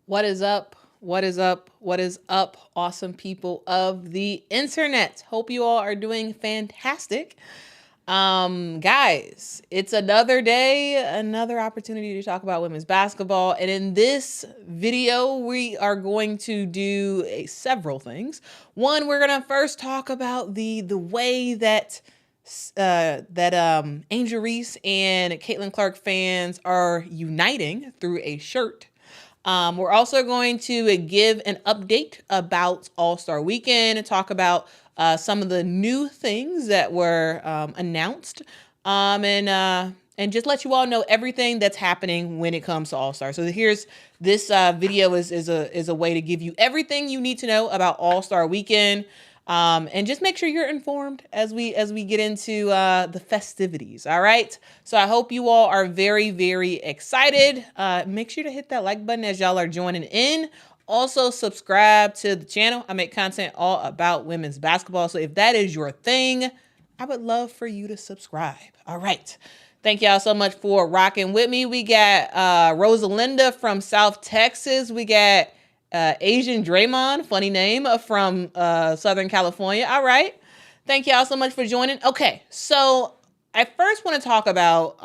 What is up? What is up? What is up, awesome people of the internet? Hope you all are doing fantastic. Guys, it's another day, another opportunity to talk about women's basketball. And in this video, we are going to do several things. One, we're going to first talk about the way that Angel Reese and Caitlin Clark fans are uniting through a shirt. We're also going to give an update about All-Star Weekend and talk about some of the new things that were announced, and just let you all know everything that's happening when it comes to All-Star. So here's this video is a way to give you everything you need to know about All-Star Weekend. And just make sure you're informed as we get into the festivities. All right. So I hope you all are very, very excited. Make sure to hit that like button as y'all are joining in. Also subscribe to the channel. I make content all about women's basketball. So if that is your thing, I would love for you to subscribe. All right. Thank y'all so much for rocking with me. We got Rosalinda from South Texas. We got Asian Draymond, funny name, from Southern California. All right. Thank y'all so much for joining. Okay, so I first want to talk about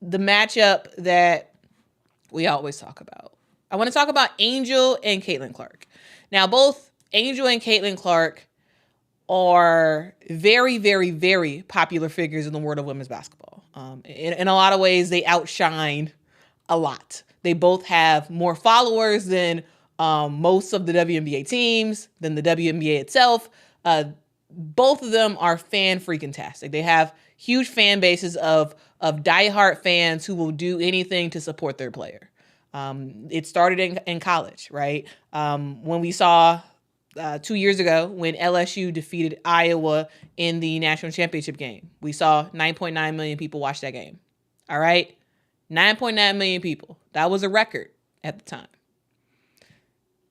the matchup that we always talk about. I want to talk about Angel and Caitlin Clark. Now, both Angel and Caitlin Clark are very, very, very popular figures in the world of women's basketball. In a lot of ways, they outshine a lot. They both have more followers than most of the WNBA teams, than the WNBA itself. Both of them are fan freaking tastic. They have huge fan bases of diehard fans who will do anything to support their player. It started in college, right? When we saw 2 years ago when LSU defeated Iowa in the national championship game, we saw 9.9 million people watch that game. All right. 9.9 million people. That was a record at the time.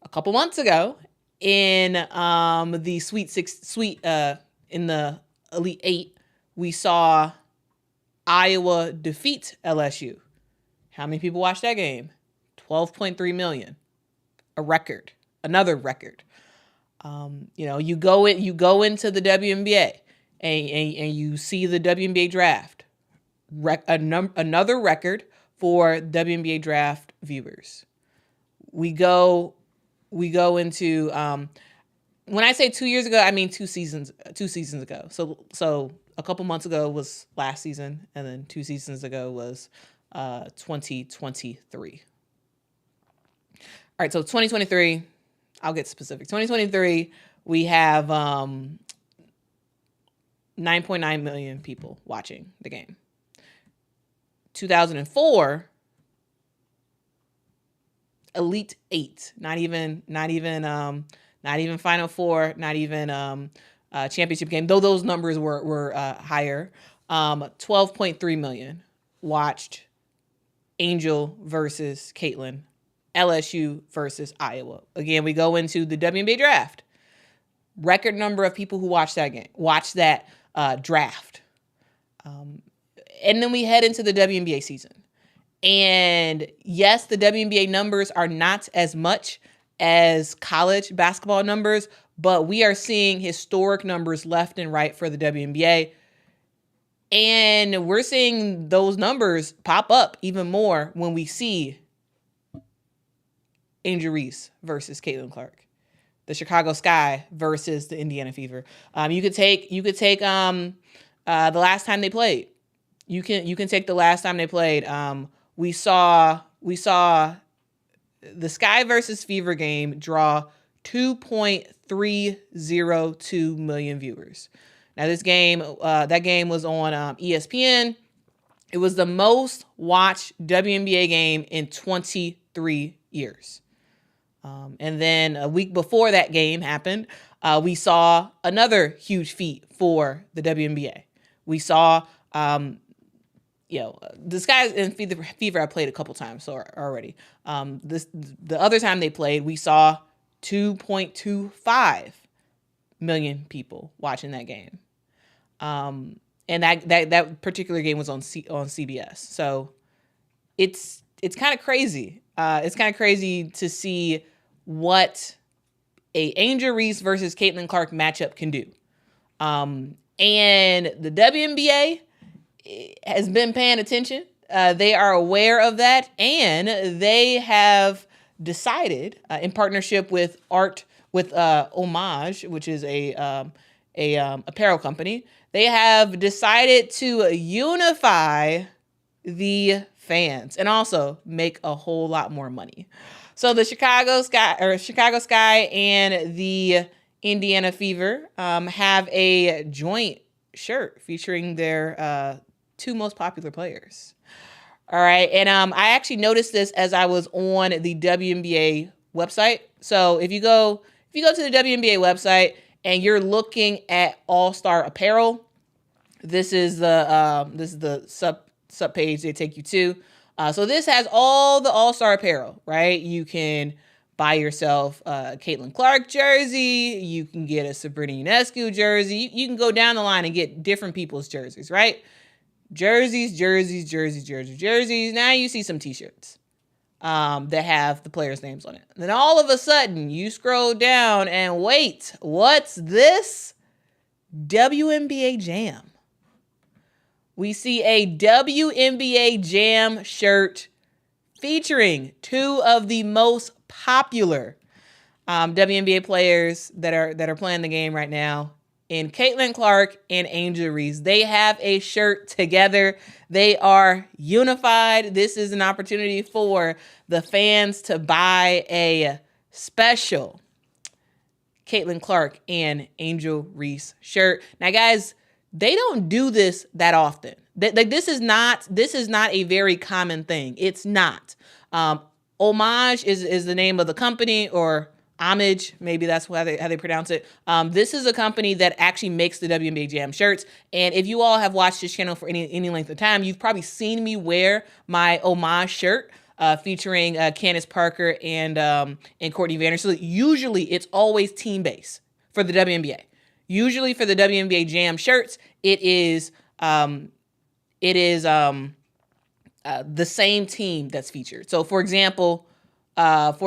A couple months ago, in the in the Elite Eight, we saw Iowa defeat LSU. How many people watched that game? 12.3 million. A record. Another record. You go into the WNBA and you see the WNBA draft. Another record for WNBA draft viewers. We go into when I say 2 years ago, I mean 2 seasons ago. So a couple months ago was last season, and then 2 seasons ago was 2023. All right, so 2023, I'll get specific. 2023, we have 9.9 million people watching the game. 2004, Elite Eight, not even Final Four, not even championship game. Though those numbers were higher. 12.3 million watched Angel versus Caitlin, LSU versus Iowa. Again, we go into the WNBA draft. Record number of people who watched that game, watched that draft. And then we head into the WNBA season. And yes, the WNBA numbers are not as much as college basketball numbers, but we are seeing historic numbers left and right for the WNBA. And we're seeing those numbers pop up even more when we see Angel Reese versus Caitlin Clark, the Chicago Sky versus the Indiana Fever. You could take the last time they played. You can take the last time they played. We saw the Sky versus Fever game draw 2.302 million viewers. Now this game, that game was on ESPN. It was the most watched WNBA game in 23 years. And then a week before that game happened, we saw another huge feat for the WNBA. We saw the Skies and Fever I played a couple times already. The other time they played, we saw 2.25 million people watching that game. And that particular game was on CBS. So it's it's kind of crazy. It's kind of crazy to see what a Angel Reese versus Caitlin Clark matchup can do. And the WNBA has been paying attention. They are aware of that, and they have decided, in partnership with Homage, which is a apparel company, they have decided to unify the fans and also make a whole lot more money. So the Chicago Sky and the Indiana Fever have a joint shirt featuring their two most popular players. All right, and I actually noticed this as I was on the WNBA website. So if you go to the WNBA website and you're looking at All-Star apparel, this is the sub page they take you to. So this has all the All-Star apparel, right? You can buy yourself a Caitlin Clark jersey. You can get a Sabrina Ionescu jersey. You can go down the line and get different people's jerseys, right? Jerseys. Now you see some t-shirts that have the players' names on it. And then all of a sudden, you scroll down and wait, what's this? WNBA Jam. We see a WNBA Jam shirt featuring two of the most popular WNBA players that are playing the game right now, in Caitlin Clark and Angel Reese. They have a shirt together. They are unified. This is an opportunity for the fans to buy a special Caitlin Clark and Angel Reese shirt. Now, guys, they don't do this that often. This is not a very common thing. It's not. Homage is the name of the company, or Homage, maybe that's how they pronounce it. This is a company that actually makes the WNBA Jam shirts. And if you all have watched this channel for any length of time, you've probably seen me wear my Homage shirt featuring Candace Parker and Courtney Vanner. So usually it's always team-based for the WNBA. Usually for the WNBA Jam shirts, it is the same team that's featured. So for example, let's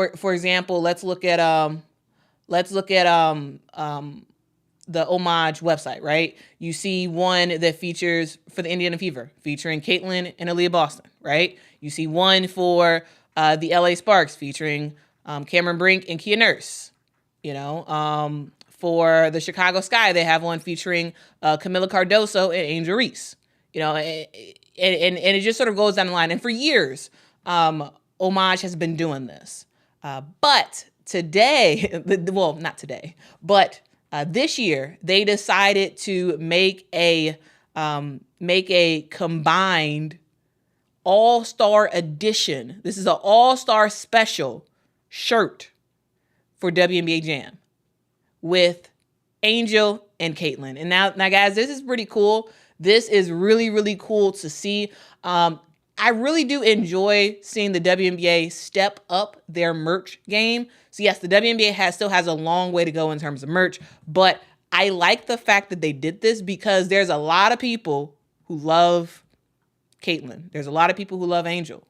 look at the Homage website, right? You see one that features for the Indiana Fever, featuring Caitlin and Aaliyah Boston, right? You see one for the LA Sparks, featuring Cameron Brink and Kia Nurse. For the Chicago Sky, they have one featuring Camila Cardoso and Angel Reese. And it just sort of goes down the line. And for years, Homage has been doing this. But today, well, not today, but this year, they decided to make a combined All-Star edition. This is an All-Star special shirt for WNBA Jam with Angel and Caitlin. And now, guys, this is pretty cool. This is really, really cool to see. I really do enjoy seeing the WNBA step up their merch game. So yes, the WNBA still has a long way to go in terms of merch, but I like the fact that they did this because there's a lot of people who love Caitlin. There's a lot of people who love Angel.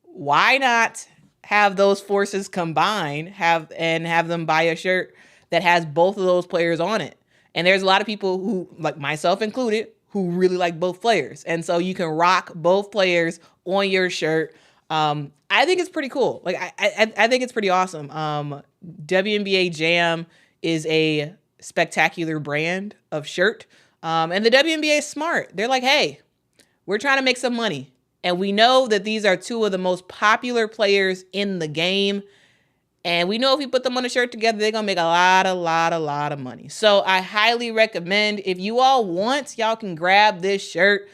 Why not have those forces combine, have them buy a shirt that has both of those players on it? And there's a lot of people who, like myself included, who really like both players. And so you can rock both players on your shirt. I think it's pretty cool. Like, I think it's pretty awesome. WNBA Jam is a spectacular brand of shirt. And the WNBA is smart. They're like, hey, we're trying to make some money. And we know that these are two of the most popular players in the game. And we know if we put them on a shirt together, they're going to make a lot of money. So I highly recommend, if you all want, y'all can grab this shirt.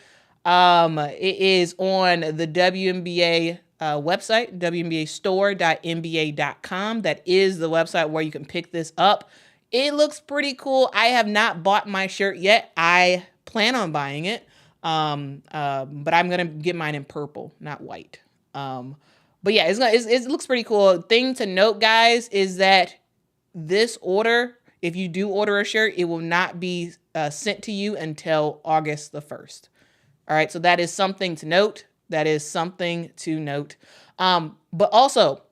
It is on the WNBA website, WNBAstore.nba.com. That is the website where you can pick this up. It looks pretty cool. I have not bought my shirt yet. I plan on buying it. But I'm going to get mine in purple, not white. But yeah, it looks pretty cool. Thing to note, guys, is that this order, if you do order a shirt, it will not be sent to you until August the 1st. All right, so that is something to note. That is something to note. But also,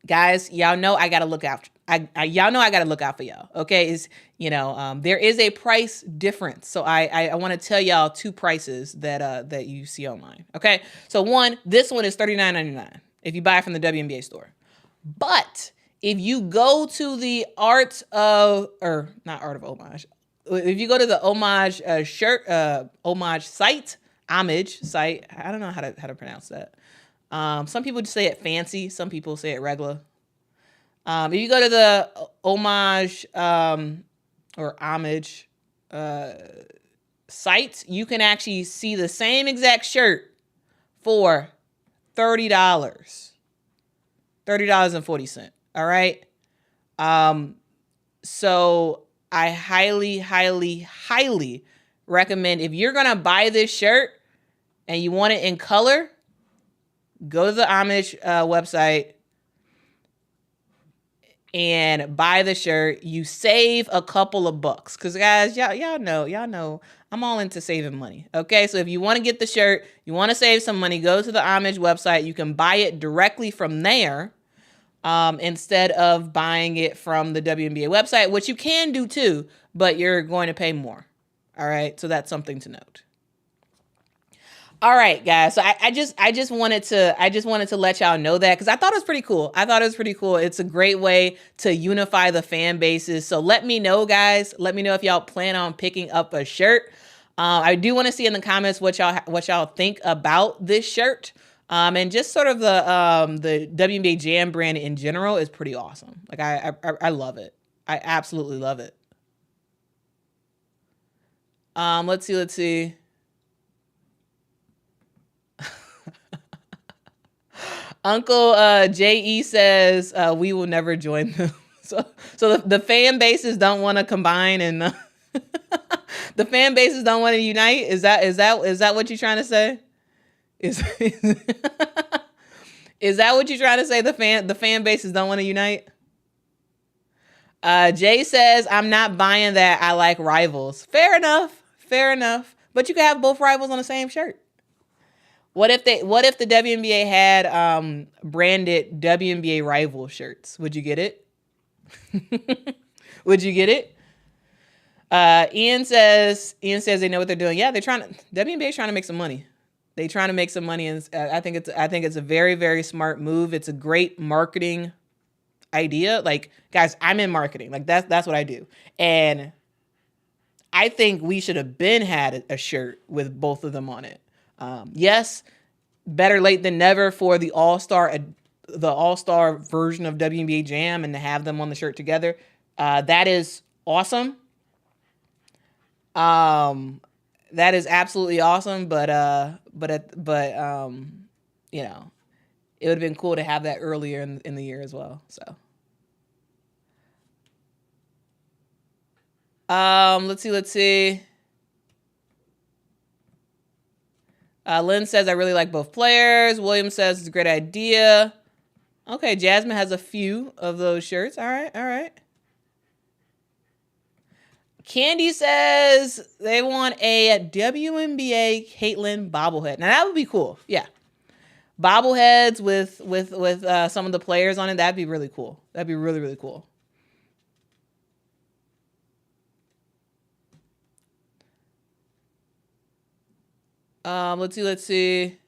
guys, y'all know I gotta look out. Y'all know I gotta look out for y'all. Okay, there is a price difference. So I want to tell y'all two prices that you see online. Okay, so this one is $39.99 if you buy it from the WNBA store. But if you go to the Art of Homage, if you go to the Homage Homage site, Homage site, I don't know how to pronounce that. Some people just say it fancy. Some people say it regular. If you go to the Homage or Homage site, you can actually see the same exact shirt for $30. $30.40. All right. So I highly, highly, highly recommend, if you're going to buy this shirt and you want it in color, go to the Homage website and buy the shirt. You save a couple of bucks. Because, guys, y'all know I'm all into saving money. Okay, so if you want to get the shirt, you want to save some money, go to the Homage website. You can buy it directly from there instead of buying it from the WNBA website, which you can do too, but you're going to pay more. All right, so that's something to note. All right, guys. So I just wanted to let y'all know that, because I thought it was pretty cool. It's a great way to unify the fan bases. So let me know, guys. Let me know if y'all plan on picking up a shirt. I do want to see in the comments what y'all think about this shirt. And just sort of the WNBA Jam brand in general is pretty awesome. Like I love it. I absolutely love it. Let's see. Uncle J.E. says we will never join them. So the fan bases don't want to combine, and the fan bases don't want to unite. Is that what you're trying to say? Is that what you're trying to say? The fan bases don't want to unite. Jay says I'm not buying that. I like rivals. Fair enough. But you can have both rivals on the same shirt. What if the WNBA had branded WNBA rival shirts? Would you get it? Would you get it? Ian says they know what they're doing. Yeah, WNBA is trying to make some money. They're trying to make some money, and I think it's a very, very smart move. It's a great marketing idea. Like, guys, I'm in marketing. Like that's what I do. And I think we should have had a shirt with both of them on it. Yes, better late than never for the All-Star version of WNBA Jam, and to have them on the shirt together. That is awesome. That is absolutely awesome. But it would have been cool to have that earlier in the year as well. So, let's see. Lynn says, I really like both players. William says it's a great idea. Okay, Jasmine has a few of those shirts. All right. Candy says they want a WNBA Caitlyn bobblehead. Now, that would be cool. Yeah. Bobbleheads with some of the players on it. That'd be really cool. That'd be really, really cool. Let's see.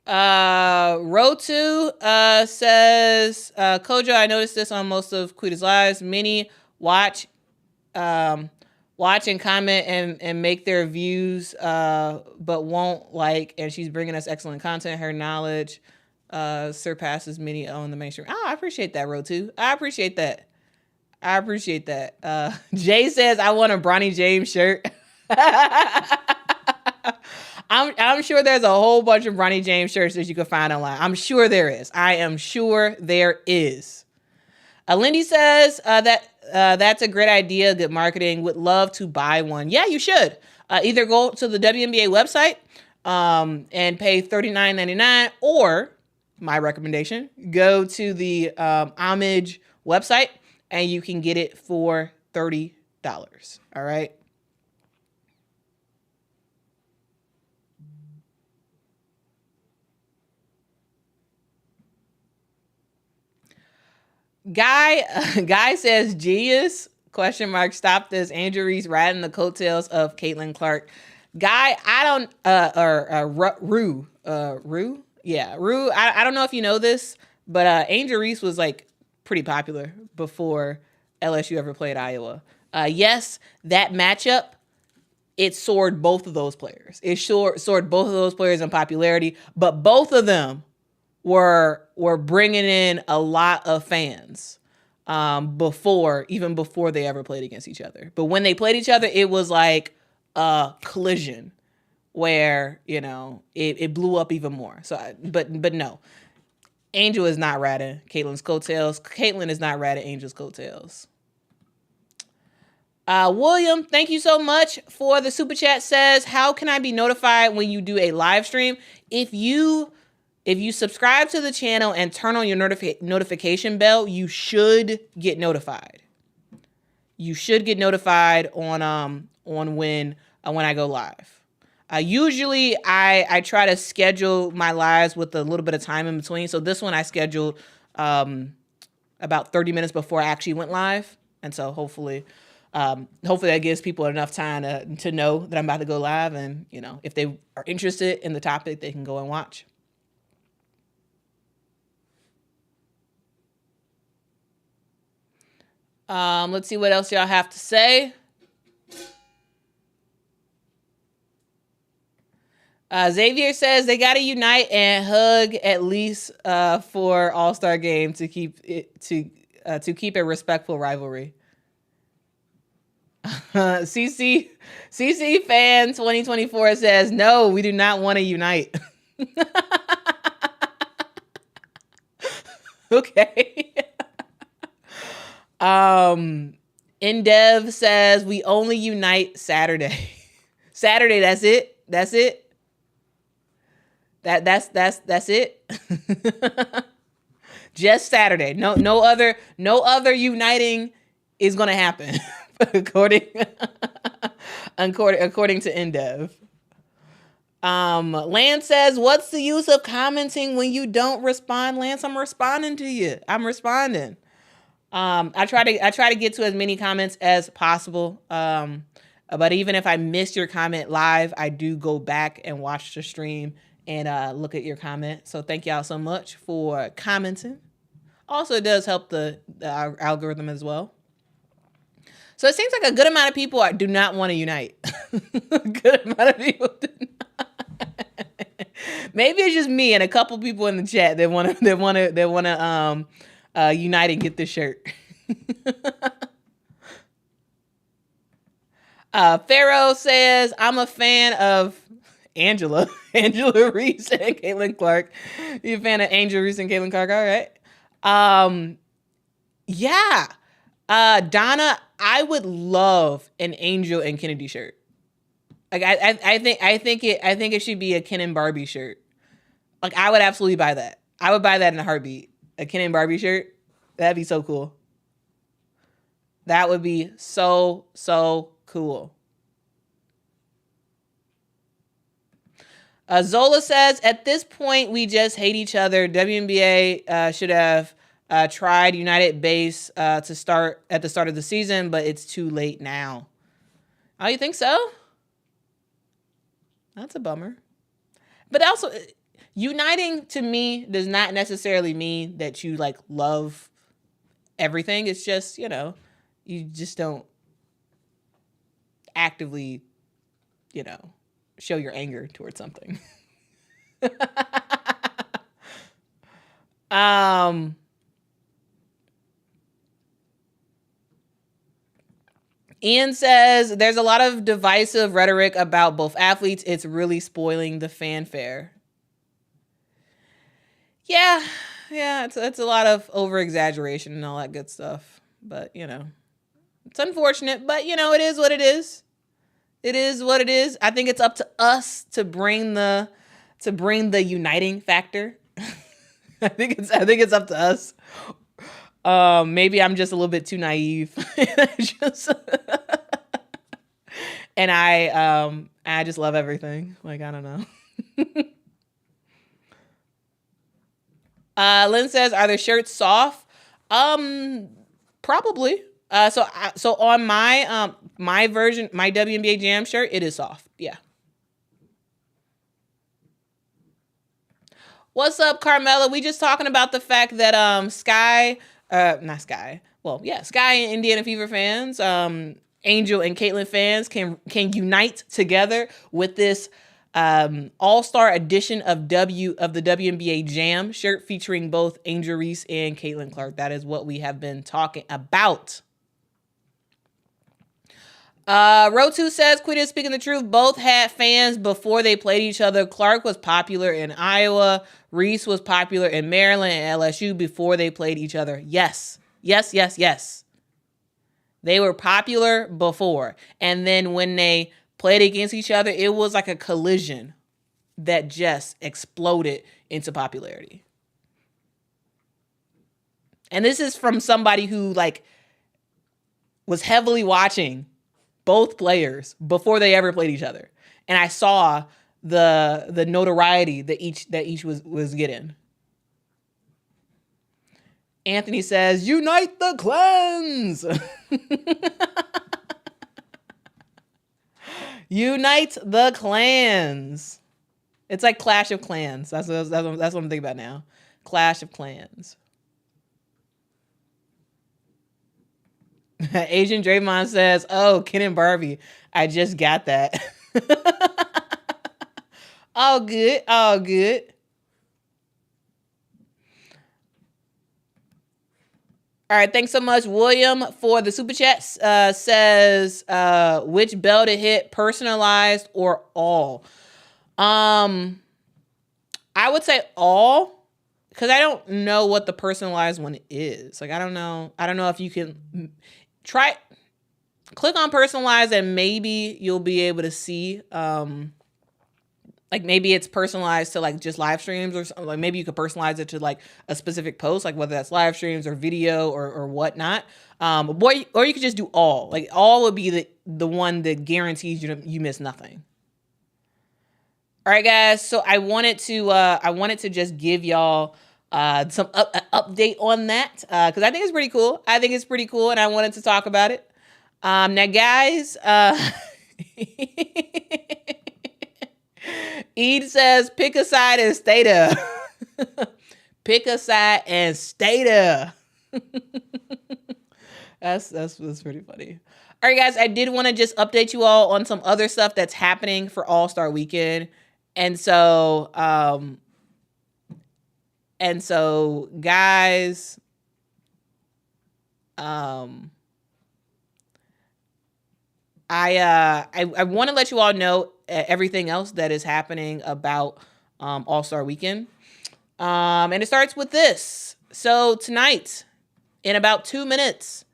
Row 2 says, Kojo, I noticed this on most of Quita's lives. Many watch and comment and make their views, but won't like, and she's bringing us excellent content. Her knowledge surpasses many on the mainstream. Oh, I appreciate that, Row 2. I appreciate that. Jay says, I want a Bronny James shirt. I'm sure there's a whole bunch of Bronny James shirts that you can find online. I'm sure there is. I am sure there is. Lindy says that's a great idea. Good marketing. Would love to buy one. Yeah, you should. Either go to the WNBA website and pay $39.99, or my recommendation, go to the Homage website and you can get it for $30. All right. Guy says genius question mark stop this Angel Reese riding the coattails of Caitlin Clark. Guy, I don't Rue. Yeah, Rue. I don't know if you know this, but Angel Reese was like pretty popular before LSU ever played Iowa. Yes, that matchup, it soared both of those players. It soared both of those players in popularity, but both of them were bringing in a lot of fans before they ever played against each other. But when they played each other, it was like a collision where, you know, it blew up even more. So, but no, Angel is not riding Caitlin's coattails. Caitlin is not riding Angel's coattails. William, thank you so much for the super chat. Says, how can I be notified when you do a live stream? If you subscribe to the channel and turn on your notification bell, you should get notified. You should get notified on when I go live. Usually I try to schedule my lives with a little bit of time in between. So this one I scheduled about 30 minutes before I actually went live. And so hopefully that gives people enough time to know that I'm about to go live. And, you know, if they are interested in the topic, they can go and watch. Let's see what else y'all have to say. Xavier says they got to unite and hug at least for All-Star Game to keep a respectful rivalry. CC fan 2024 says no, we do not want to unite. Okay. Indev says we only unite Saturday. Saturday, that's it. That's it. Just Saturday. No other uniting is gonna happen. according to Indev. Lance says, what's the use of commenting when you don't respond? Lance, I'm responding to you. I'm responding. I try to get to as many comments as possible. But even if I miss your comment live, I do go back and watch the stream and look at your comment. So thank y'all so much for commenting. Also, it does help the algorithm as well. So it seems like a good amount of people do not want to unite. A good amount of people do not. Maybe it's just me and a couple people in the chat that want to unite and get this shirt. Pharaoh says, I'm a fan of Angela Reese and Caitlin Clark. You a fan of Angel Reese and Caitlin Clark? All right. Yeah. Donna, I would love an Angel and Kennedy shirt. Like I think it should be a Ken and Barbie shirt. Like I would absolutely buy that. I would buy that in a heartbeat. A Ken and Barbie shirt. That'd be so cool. That would be so cool. Zola says, at this point, we just hate each other. WNBA should have tried United Base to start at the start of the season, but it's too late now. Oh, you think so? That's a bummer. But also, uniting to me does not necessarily mean that you like love everything. It's just, you know, you just don't actively, you know, show your anger towards something. Ian says, there's a lot of divisive rhetoric about both athletes. It's really spoiling the fanfare. Yeah, it's a lot of over-exaggeration and all that good stuff. But, you know, it's unfortunate. But, you know, it is what it is. It is what it is. I think it's up to us to bring the uniting factor. I think it's up to us. Maybe I'm just a little bit too naive. And I just love everything. Like, I don't know. Lynn says, are the shirts soft? Probably. So on my version, my WNBA Jam shirt, it is soft. Yeah. What's up, Carmela? We just talking about the fact that Sky and Indiana Fever fans, Angel and Caitlin fans can unite together with this All-Star edition of the WNBA Jam shirt featuring both Angel Reese and Caitlin Clark. That is what we have been talking about. Rotu says, Quita is speaking the truth. Both had fans before they played each other. Clark was popular in Iowa. Reese was popular in Maryland and LSU before they played each other. Yes. They were popular before. And then when they played against each other, it was like a collision that just exploded into popularity. And this is from somebody who like was heavily watching both players before they ever played each other. And I saw the notoriety that each was getting. Anthony says, unite the clans. Unite the clans. It's like Clash of Clans. That's what I'm thinking about now. Clash of Clans. Asian Draymond says, oh, Ken and Barbie. I just got that. All good. All good. All right. Thanks so much, William, for the super chat. Says, which bell to hit, personalized or all? I would say all, because I don't know what the personalized one is. Like, I don't know if you can click on personalized and maybe you'll be able to see, like maybe it's personalized to like just live streams or something. Like maybe you could personalize it to like a specific post, like whether that's live streams or video or whatnot. Or you could just do all. Like all would be the one that guarantees you miss nothing. All right, guys. So I wanted to just give y'all some update on that because I think it's pretty cool. And I wanted to talk about it. Now, guys, Ed says, pick a side and stay there. Pick a side and stay there. That's pretty funny. All right, guys, I did want to just update you all on some other stuff that's happening for All-Star Weekend. And so, guys, I want to let you all know everything else that is happening about All-Star Weekend. And it starts with this. So tonight, in about 2 minutes,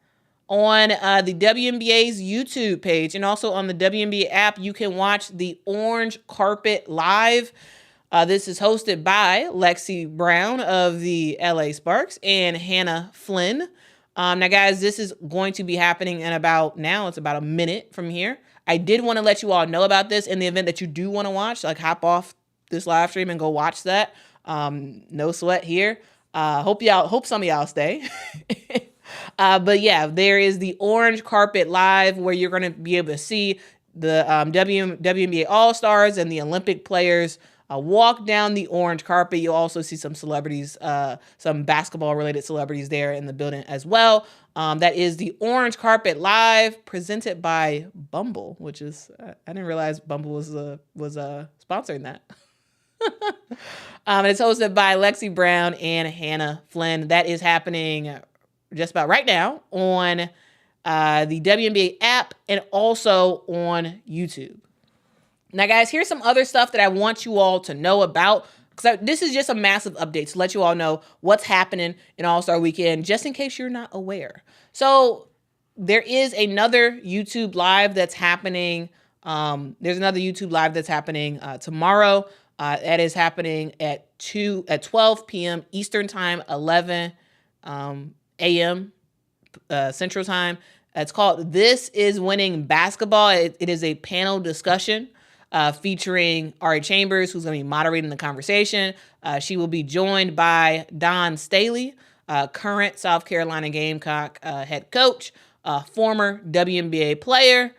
on the WNBA's YouTube page and also on the WNBA app, you can watch the Orange Carpet Live. This is hosted by Lexi Brown of the LA Sparks and Hannah Flynn. Now, guys, this is going to be happening in about a minute from here. I did want to let you all know about this in the event that you do want to watch, like hop off this live stream and go watch that. No sweat here. Hope some of y'all stay. But yeah, there is the Orange Carpet Live where you're going to be able to see the WNBA All-Stars and the Olympic players walk down the orange carpet. You'll also see some celebrities, some basketball-related celebrities there in the building as well. That is the Orange Carpet Live presented by Bumble, which is, I didn't realize Bumble was sponsoring that. And it's hosted by Lexi Brown and Hannah Flynn. That is happening just about right now on the WNBA app and also on YouTube. Now, guys, here's some other stuff that I want you all to know about, because this is just a massive update to let you all know what's happening in All-Star Weekend, just in case you're not aware. So there is another YouTube Live that's happening. There's another YouTube Live that's happening tomorrow. That is happening at 12 p.m. Eastern Time, 11 a.m. Central Time. It's called This Is Winning Basketball. It is a panel discussion featuring Ari Chambers, who's going to be moderating the conversation. She will be joined by Don Staley, current South Carolina Gamecock head coach, former WNBA player,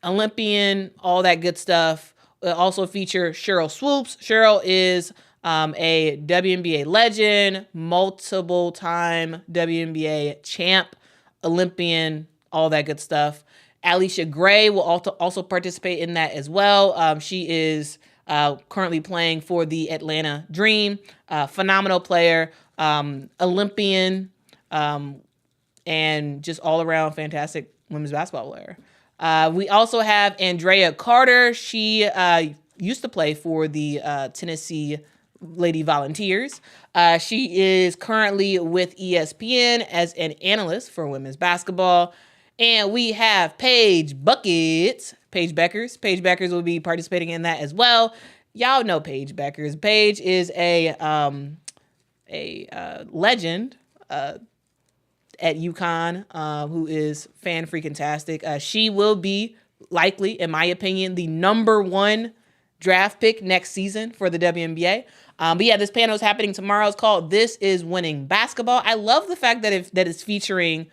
Olympian, all that good stuff. Also feature Cheryl Swoops. Cheryl is a WNBA legend, multiple time WNBA champ, Olympian, all that good stuff. Alicia Gray will also participate in that as well. She is currently playing for the Atlanta Dream. Phenomenal player, Olympian, and just all around fantastic women's basketball player. We also have Andrea Carter. She used to play for the Tennessee Lady Volunteers. She is currently with ESPN as an analyst for women's basketball. And we have Paige Buckets, Paige Beckers. Paige Beckers will be participating in that as well. Y'all know Paige Beckers. Paige is a legend at UConn, who is fan freaking tastic. She will be likely, in my opinion, the number 1 draft pick next season for the WNBA. But yeah, this panel is happening tomorrow. It's called This Is Winning Basketball. I love the fact that it's featuring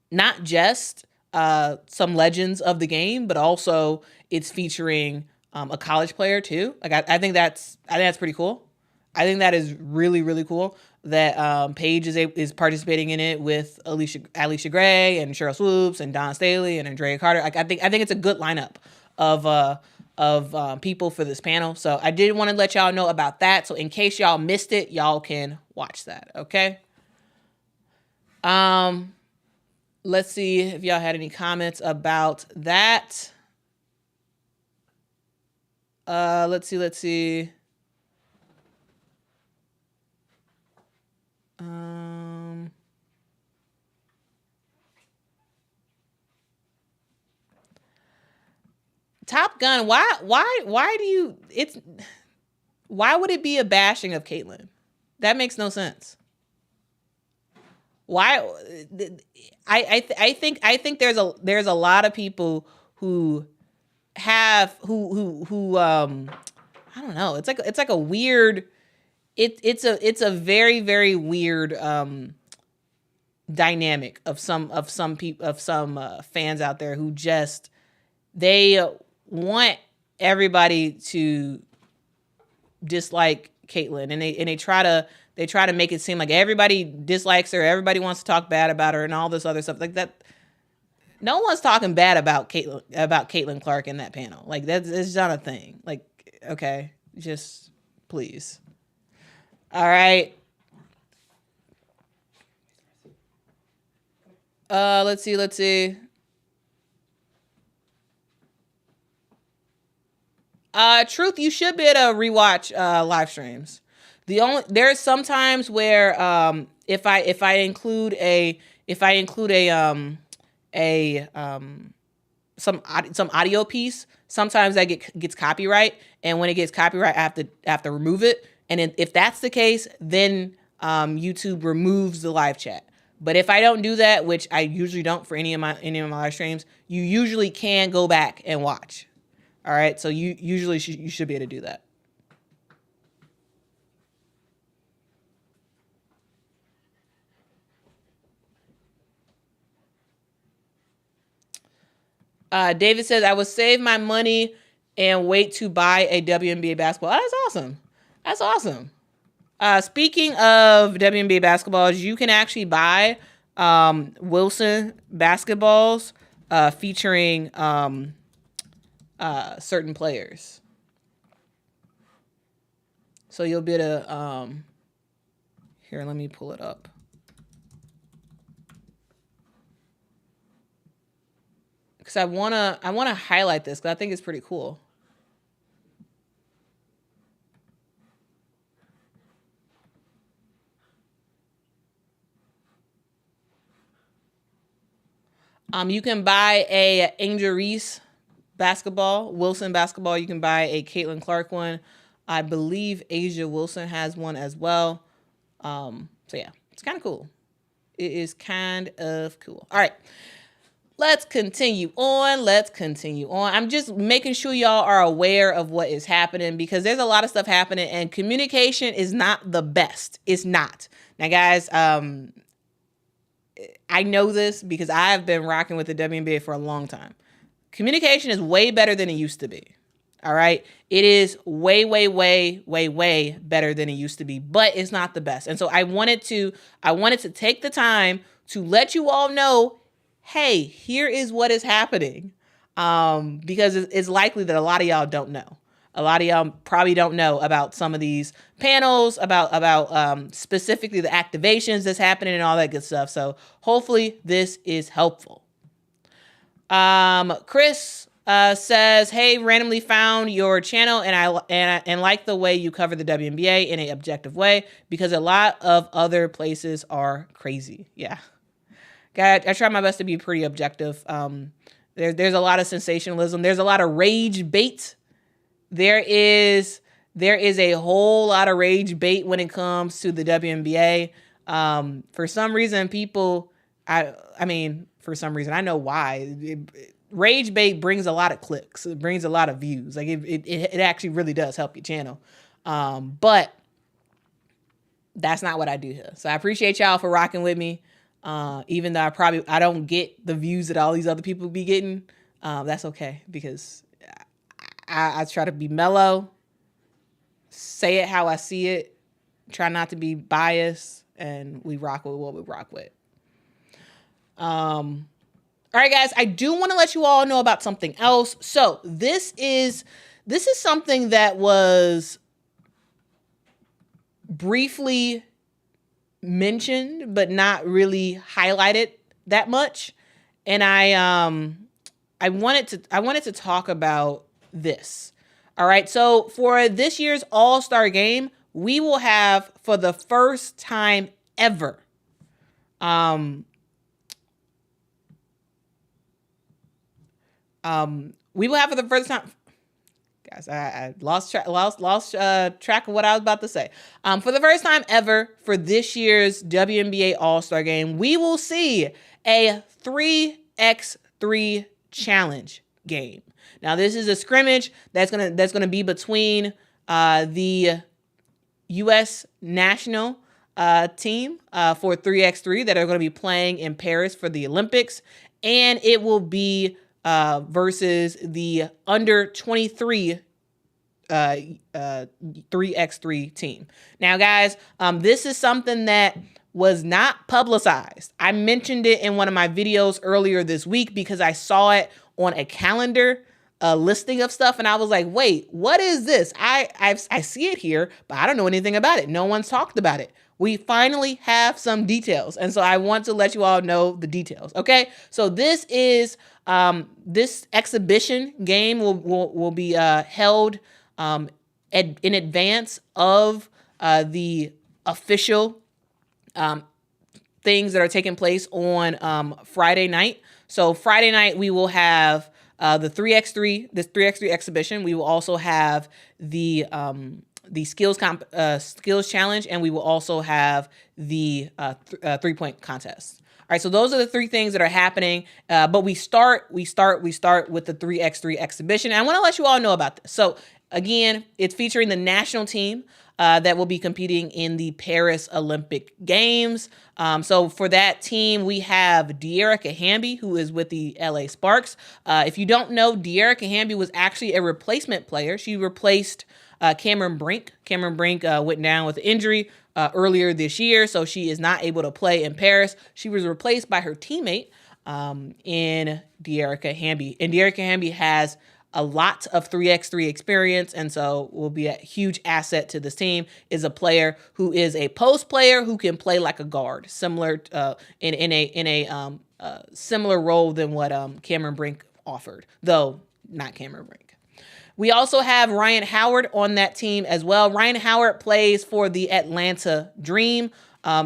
not just some legends of the game, but also it's featuring a college player too. Like I think that's pretty cool. I think that is really, really cool that Paige is participating in it with Alicia Gray and Cheryl Swoops and Don Staley and Andrea Carter. Like I think it's a good lineup of people for this panel. So I did want to let y'all know about that. So in case y'all missed it, y'all can watch that. Okay. Let's see if y'all had any comments about that. Let's see. Top Gun, why do you, why would it be a bashing of Caitlyn? That makes no sense. Why? I think there's a lot of people who have who I don't know. It's like a weird. It's a very, very weird dynamic of some fans out there who just they want everybody to dislike Caitlyn, and they try to make it seem like everybody dislikes her, everybody wants to talk bad about her, and all this other stuff like that. No one's talking bad about Caitlin Clark in that panel. Like that's not a thing. Like, okay, just please. All right. Let's see. Truth, you should be able to rewatch live streams. There's sometimes where if I include some audio piece, sometimes that gets copyright, and when it gets copyright, I have to remove it. And if that's the case, then YouTube removes the live chat. But if I don't do that, which I usually don't for any of my live streams, you usually can go back and watch. All right, so you usually you should be able to do that. David says, I would save my money and wait to buy a WNBA basketball. Oh, that's awesome. Speaking of WNBA basketballs, you can actually buy Wilson basketballs featuring certain players. So you'll be able to... here, let me pull it up. Because I wanna highlight this because I think it's pretty cool. You can buy a Angel Reese basketball, Wilson basketball. You can buy a Caitlin Clark one. I believe Asia Wilson has one as well. So yeah, it's kind of cool. It is kind of cool. All right. Let's continue on. I'm just making sure y'all are aware of what is happening because there's a lot of stuff happening and communication is not the best. It's not. Now, guys, I know this because I've been rocking with the WNBA for a long time. Communication is way better than it used to be. All right. It is way better than it used to be, but it's not the best. And so I wanted to take the time to let you all know, hey, here is what is happening. Because it's likely that a lot of y'all don't know. A lot of y'all probably don't know about some of these panels, about specifically the activations that's happening and all that good stuff. So hopefully this is helpful. Chris says, "Hey, randomly found your channel and I like the way you cover the WNBA in an objective way because a lot of other places are crazy." Yeah, God, I try my best to be pretty objective. There's a lot of sensationalism. There's a lot of rage bait. There is a whole lot of rage bait when it comes to the WNBA. For some reason, people, for some reason, I know why. Rage bait brings a lot of clicks. It brings a lot of views. Like it actually really does help your channel. But that's not what I do here. So I appreciate y'all for rocking with me. Even though I don't get the views that all these other people be getting. That's okay because I try to be mellow, say it how I see it, try not to be biased, and we rock with what we rock with. All right, guys, I do want to let you all know about something else. So this is something that was briefly mentioned, but not really highlighted that much. And I wanted to talk about this. All right. So for this year's All-Star Game, we will have for the first time ever, we will have for the first time, guys, I lost track of what I was about to say. For the first time ever for this year's WNBA All-Star Game, we will see a 3x3 challenge game. Now, this is a scrimmage that's gonna be between the U.S. national team for 3x3 that are going to be playing in Paris for the Olympics, and it will be versus the under 23 3x3 team. Now, guys, this is something that was not publicized. I mentioned it in one of my videos earlier this week because I saw it on a calendar, a listing of stuff, and I was like, wait, what is this? I see it here, but I don't know anything about it. No one's talked about it. We finally have some details, and so I want to let you all know the details. Okay, so this is this exhibition game will be held in advance of the official things that are taking place on Friday night. So Friday night we will have the 3x3, this 3x3 exhibition. We will also have the skills challenge, and we will also have the 3-point contest. All right, so those are the three things that are happening. But we start with the 3x3 exhibition. And I want to let you all know about this. So again, it's featuring the national team that will be competing in the Paris Olympic Games. So for that team, we have De'Arica Hamby, who is with the LA Sparks. If you don't know, De'Arica Hamby was actually a replacement player. She replaced Cameron Brink. Cameron Brink went down with injury earlier this year, so she is not able to play in Paris. She was replaced by her teammate in De'Arica Hamby. And De'Arica Hamby has a lot of 3x3 experience, and so will be a huge asset to this team. Is a player who is a post player who can play like a guard, similar in a similar role than what Cameron Brink offered, though not Cameron Brink. We also have Ryan Howard on that team as well. Ryan Howard plays for the Atlanta Dream.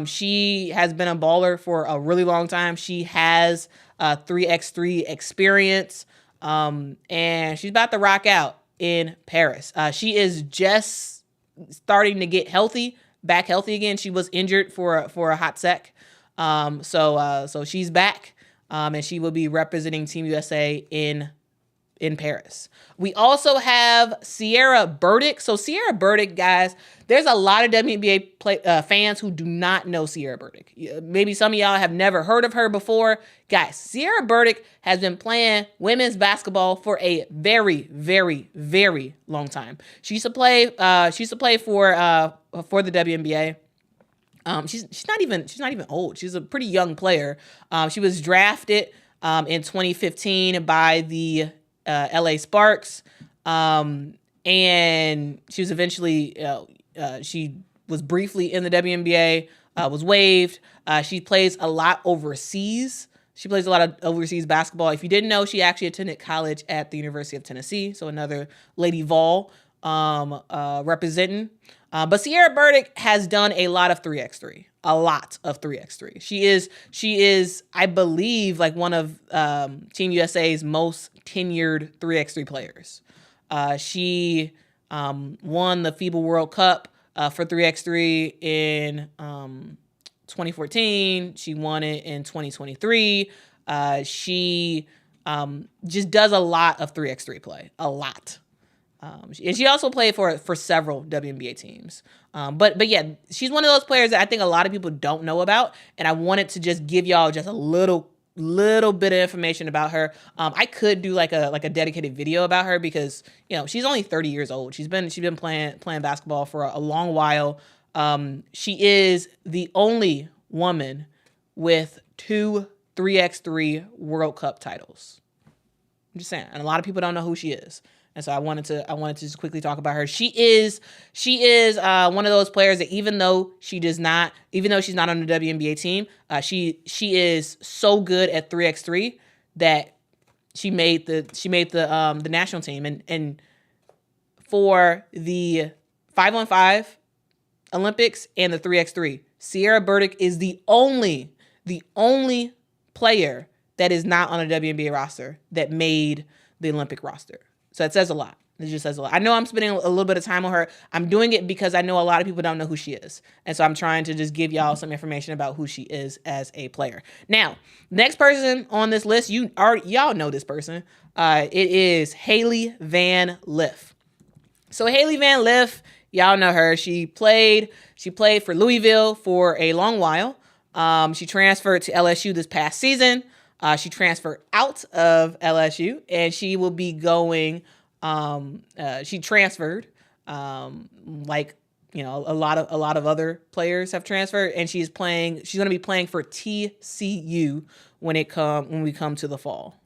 She has been a baller for a really long time. She has 3x3 experience. And she's about to rock out in Paris. She is just starting to get back healthy again. She was injured for a hot sec. So she's back, and she will be representing Team USA in Paris. We also have Sierra Burdick. So Sierra Burdick, guys, there's a lot of WNBA fans who do not know Sierra Burdick. Maybe some of y'all have never heard of her before. Guys, Sierra Burdick has been playing women's basketball for a very, very, very long time. She used to play. She used to play for the WNBA. She's not even old. She's a pretty young player. She was drafted in 2015 by the LA Sparks, and she was eventually she was briefly in the WNBA, was waived. She plays a lot overseas. She plays a lot of overseas basketball. If you didn't know, she actually attended college at the University of Tennessee. So another Lady Vol representing. But Sierra Burdick has done a lot of 3x3. A lot of 3x3. She is, I believe, like one of Team USA's most tenured 3x3 players. She won the FIBA World Cup for 3x3 in 2014. She won it in 2023. She just does a lot of 3x3 play. A lot. And she also played for several WNBA teams. But yeah, she's one of those players that I think a lot of people don't know about. And I wanted to just give y'all just a little bit of information about her. I could do like a dedicated video about her because, you know, she's only 30 years old. She's been playing basketball for a long while. She is the only woman with 2 3x3 World Cup titles. I'm just saying. And a lot of people don't know who she is. And so I wanted to just quickly talk about her. She is one of those players that even though she's not on the WNBA team, she is so good at 3x3 that she made the national team. And for the 5-on-5 Olympics and the 3x3, Sierra Burdick is the only player that is not on a WNBA roster that made the Olympic roster. So it says a lot. It just says a lot. I know I'm spending a little bit of time on her. I'm doing it because I know a lot of people don't know who she is. And so I'm trying to just give y'all some information about who she is as a player. Now, next person on this list, y'all know this person. It is Hailey Van Lith. So Hailey Van Lith, y'all know her. She played for Louisville for a long while. She transferred to LSU this past season. She transferred out of LSU, and she will be going. She transferred, like you know, a lot of other players have transferred, and she's going to be playing for TCU when we come to the fall.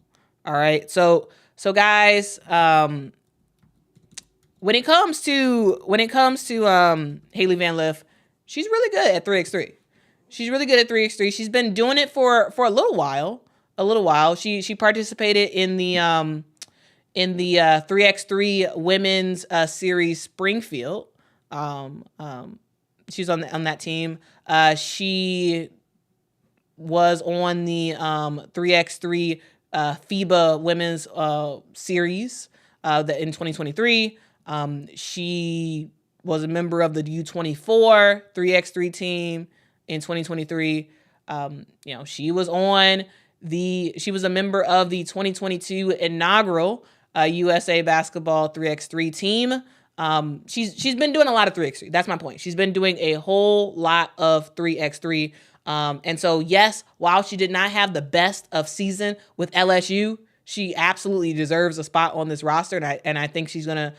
All right, so guys, when it comes to Hailey Van Lith, she's really good at 3x3. She's really good at 3x3. She's been doing it for a little while. She participated in the 3x3 women's series Springfield. She's on that team. She was on the 3x3 FIBA women's series that in 2023. She was a member of the U24 3x3 team in 2023. She was a member of the 2022 inaugural USA Basketball 3x3 team. She's been doing a lot of 3x3. That's my point. She's been doing a whole lot of 3x3. And so, yes, while she did not have the best of season with LSU, she absolutely deserves a spot on this roster. And I think she's gonna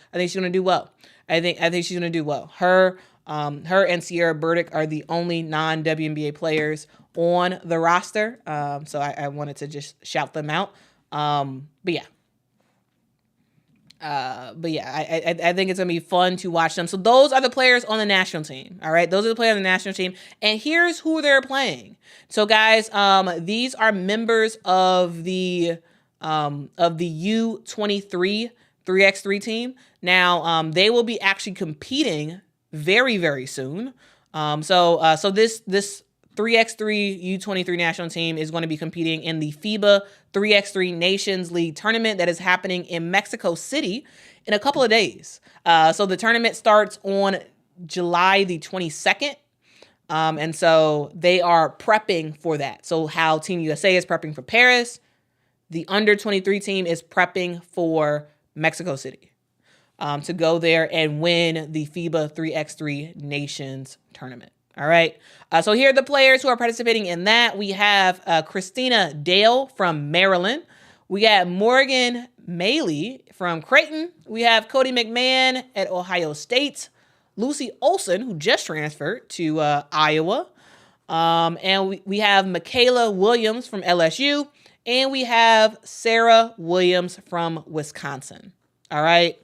do well. I think she's gonna do well. Her and Sierra Burdick are the only non-WNBA players on the roster. So I wanted to just shout them out. But yeah, I think it's gonna be fun to watch them. So those are the players on the national team. All right, those are the players on the national team. And here's who they're playing. So guys, these are members of the U23 3x3 team. Now, they will be actually competing very, very soon. So this 3x3 U23 national team is going to be competing in the FIBA 3x3 Nations League tournament that is happening in Mexico City in a couple of days. So the tournament starts on July the 22nd. And so they are prepping for that. So how Team USA is prepping for Paris, the under 23 team is prepping for Mexico City to go there and win the FIBA 3x3 Nations tournament. All right. So here are the players who are participating in that. We have Christina Dale from Maryland. We got Morgan Maley from Creighton. We have Cody McMahon at Ohio State. Lucy Olson, who just transferred to Iowa. And we have Michaela Williams from LSU. And we have Sarah Williams from Wisconsin. All right.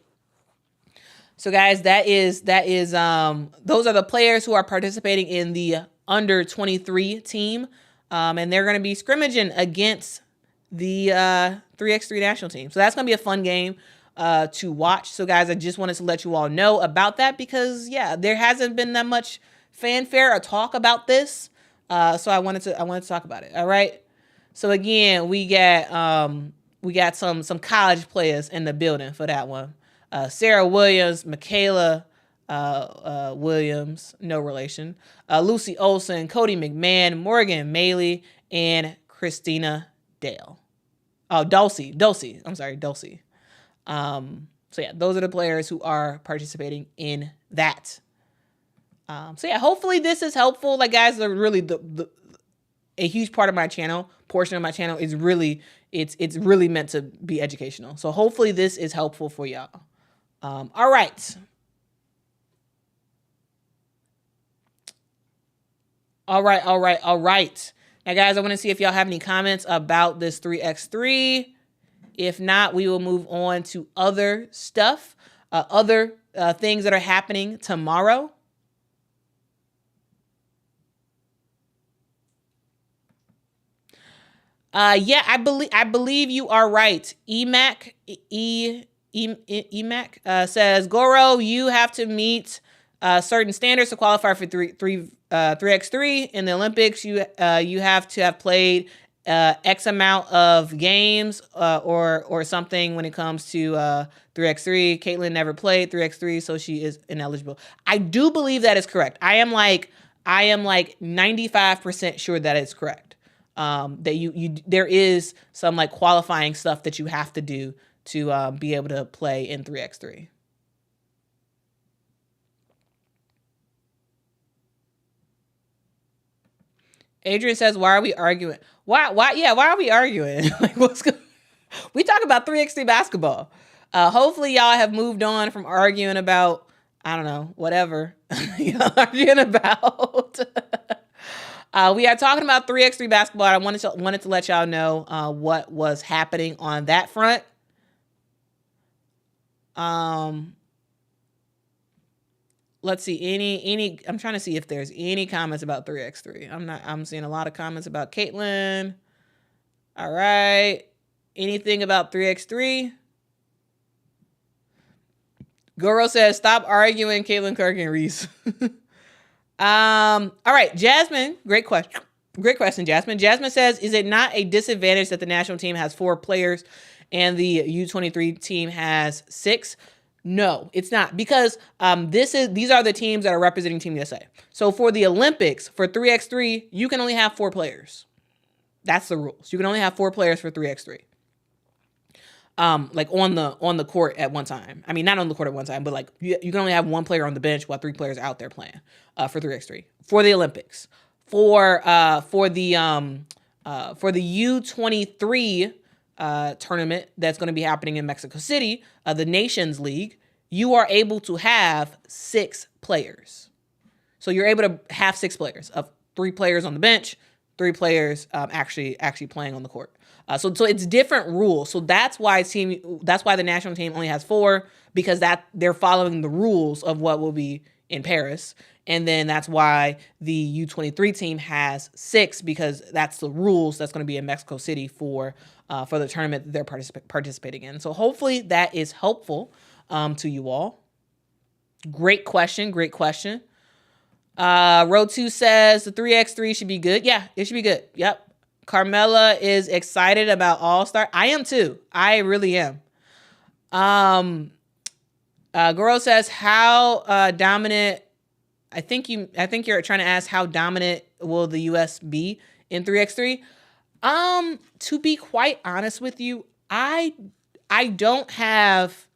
So guys, those are the players who are participating in the under 23 team. And they're going to be scrimmaging against the 3x3 national team. So that's going to be a fun game to watch. So guys, I just wanted to let you all know about that because there hasn't been that much fanfare or talk about this. So I wanted to talk about it. All right. So again, we got some college players in the building for that one. Sarah Williams, Michaela Williams, no relation. Lucy Olson, Cody McMahon, Morgan Maley, and Christina Dale. Oh, Dulcie. I'm sorry, Dulcie. So those are the players who are participating in that. Hopefully this is helpful. Like guys, are really a huge part of my channel, portion of my channel is really, it's really meant to be educational. So hopefully this is helpful for y'all. All right. All right. Now, guys, I want to see if y'all have any comments about this 3x3. If not, we will move on to other stuff, other things that are happening tomorrow. I believe you are right. EMAC says, Goro, you have to meet certain standards to qualify for 3x3 in the Olympics. You have to have played X amount of games or something when it comes to 3x3. Caitlin never played 3x3, so she is ineligible. I do believe that is correct. I am like 95% sure that it's correct. That there is some like qualifying stuff that you have to do to be able to play in 3x3. Adrian says, why are we arguing? Why are we arguing? Like, we talk about 3x3 basketball. Hopefully y'all have moved on from arguing about, I don't know, whatever y'all arguing about. We are talking about 3x3 basketball. I wanted to let y'all know what was happening on that front. Let's see, any I'm trying to see if there's any comments about 3x3. I'm seeing a lot of comments about Caitlin. All right. Anything about 3x3? Goro says, stop arguing Caitlin Clark and Reese. All right, Jasmine, great question. Great question, Jasmine. Jasmine says, is it not a disadvantage that the national team has 4 players and the U23 team has 6? No, it's not, because these are the teams that are representing Team USA. So for the Olympics, for 3x3, you can only have 4 players. That's the rules. You can only have 4 players for 3x3. Like on the court at one time. I mean, not on the court at one time, but like you can only have 1 player on the bench while 3 players out there playing for 3x3 for the Olympics. For the U23 tournament that's going to be happening in Mexico City, the Nations League, you are able to have 6 players. So you're able to have 6 players, of 3 players on the bench, 3 players actually playing on the court. So it's different rules. So that's why the national team only has 4, because that they're following the rules of what will be in Paris. And then that's why the U23 team has 6, because that's the rules that's going to be in Mexico City for the tournament that they're participating in. So hopefully that is helpful to you all. Great question. Row 2 says the 3x3 should be good. Yeah, it should be good. Yep. Carmela is excited about All-Star. I am too. I really am. Girl says, how dominant I think you're trying to ask how dominant will the US be in 3x3? To be quite honest with you, I don't have,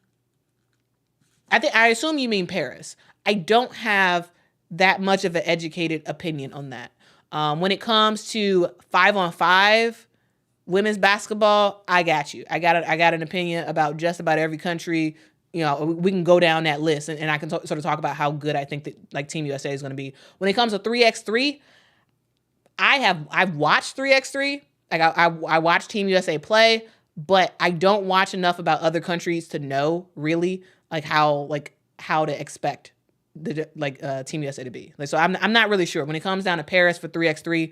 I assume you mean Paris. I don't have that much of an educated opinion on that. When it comes to 5-on-5 women's basketball, I got you. I got an opinion about just about every country. You know, we can go down that list, and I can sort of talk about how good I think that like Team USA is going to be. When it comes to 3x3, I've watched 3x3. Like I watch Team USA play, but I don't watch enough about other countries to know really like how to expect the Team USA to be. Like, so I'm not really sure when it comes down to Paris for 3x3.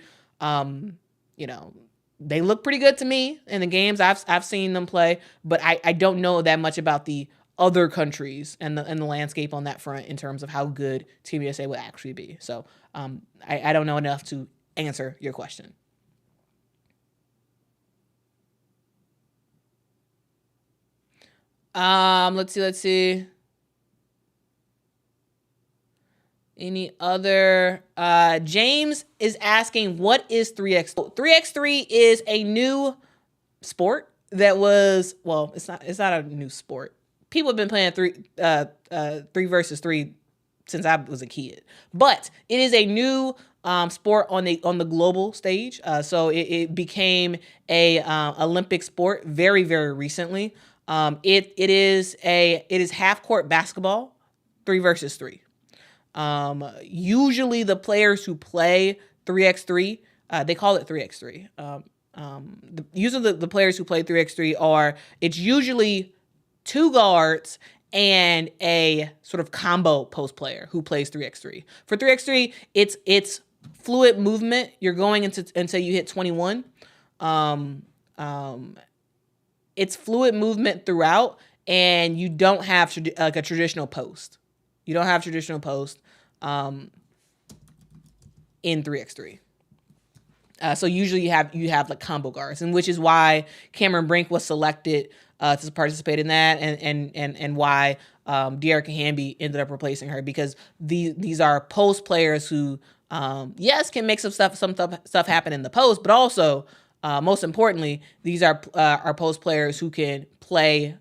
You know, they look pretty good to me in the games I've seen them play, but I don't know that much about the other countries and the landscape on that front in terms of how good Team USA will actually be. So I don't know enough to answer your question. Let's see. Any other? James is asking, what is 3x3? 3x3 is a new sport that was, well, it's not a new sport. People have been playing 3 versus 3 since I was a kid, but it is a new sport on the global stage. So it became a Olympic sport very, very recently. It is half court basketball, 3 versus 3. Usually the players who play 3x3, they call it 3x3. Usually the players who play 3x3 it's usually 2 guards and a sort of combo post player who plays 3x3. For 3x3, it's fluid movement. You're going until you hit 21. It's fluid movement throughout, and you don't have like a traditional post. You don't have traditional post in 3x3. So usually you have like combo guards, and which is why Cameron Brink was selected to participate in that, and why Dearica Hamby ended up replacing her, because these are post players who yes can make some stuff happen in the post, but also most importantly, these are post players who can play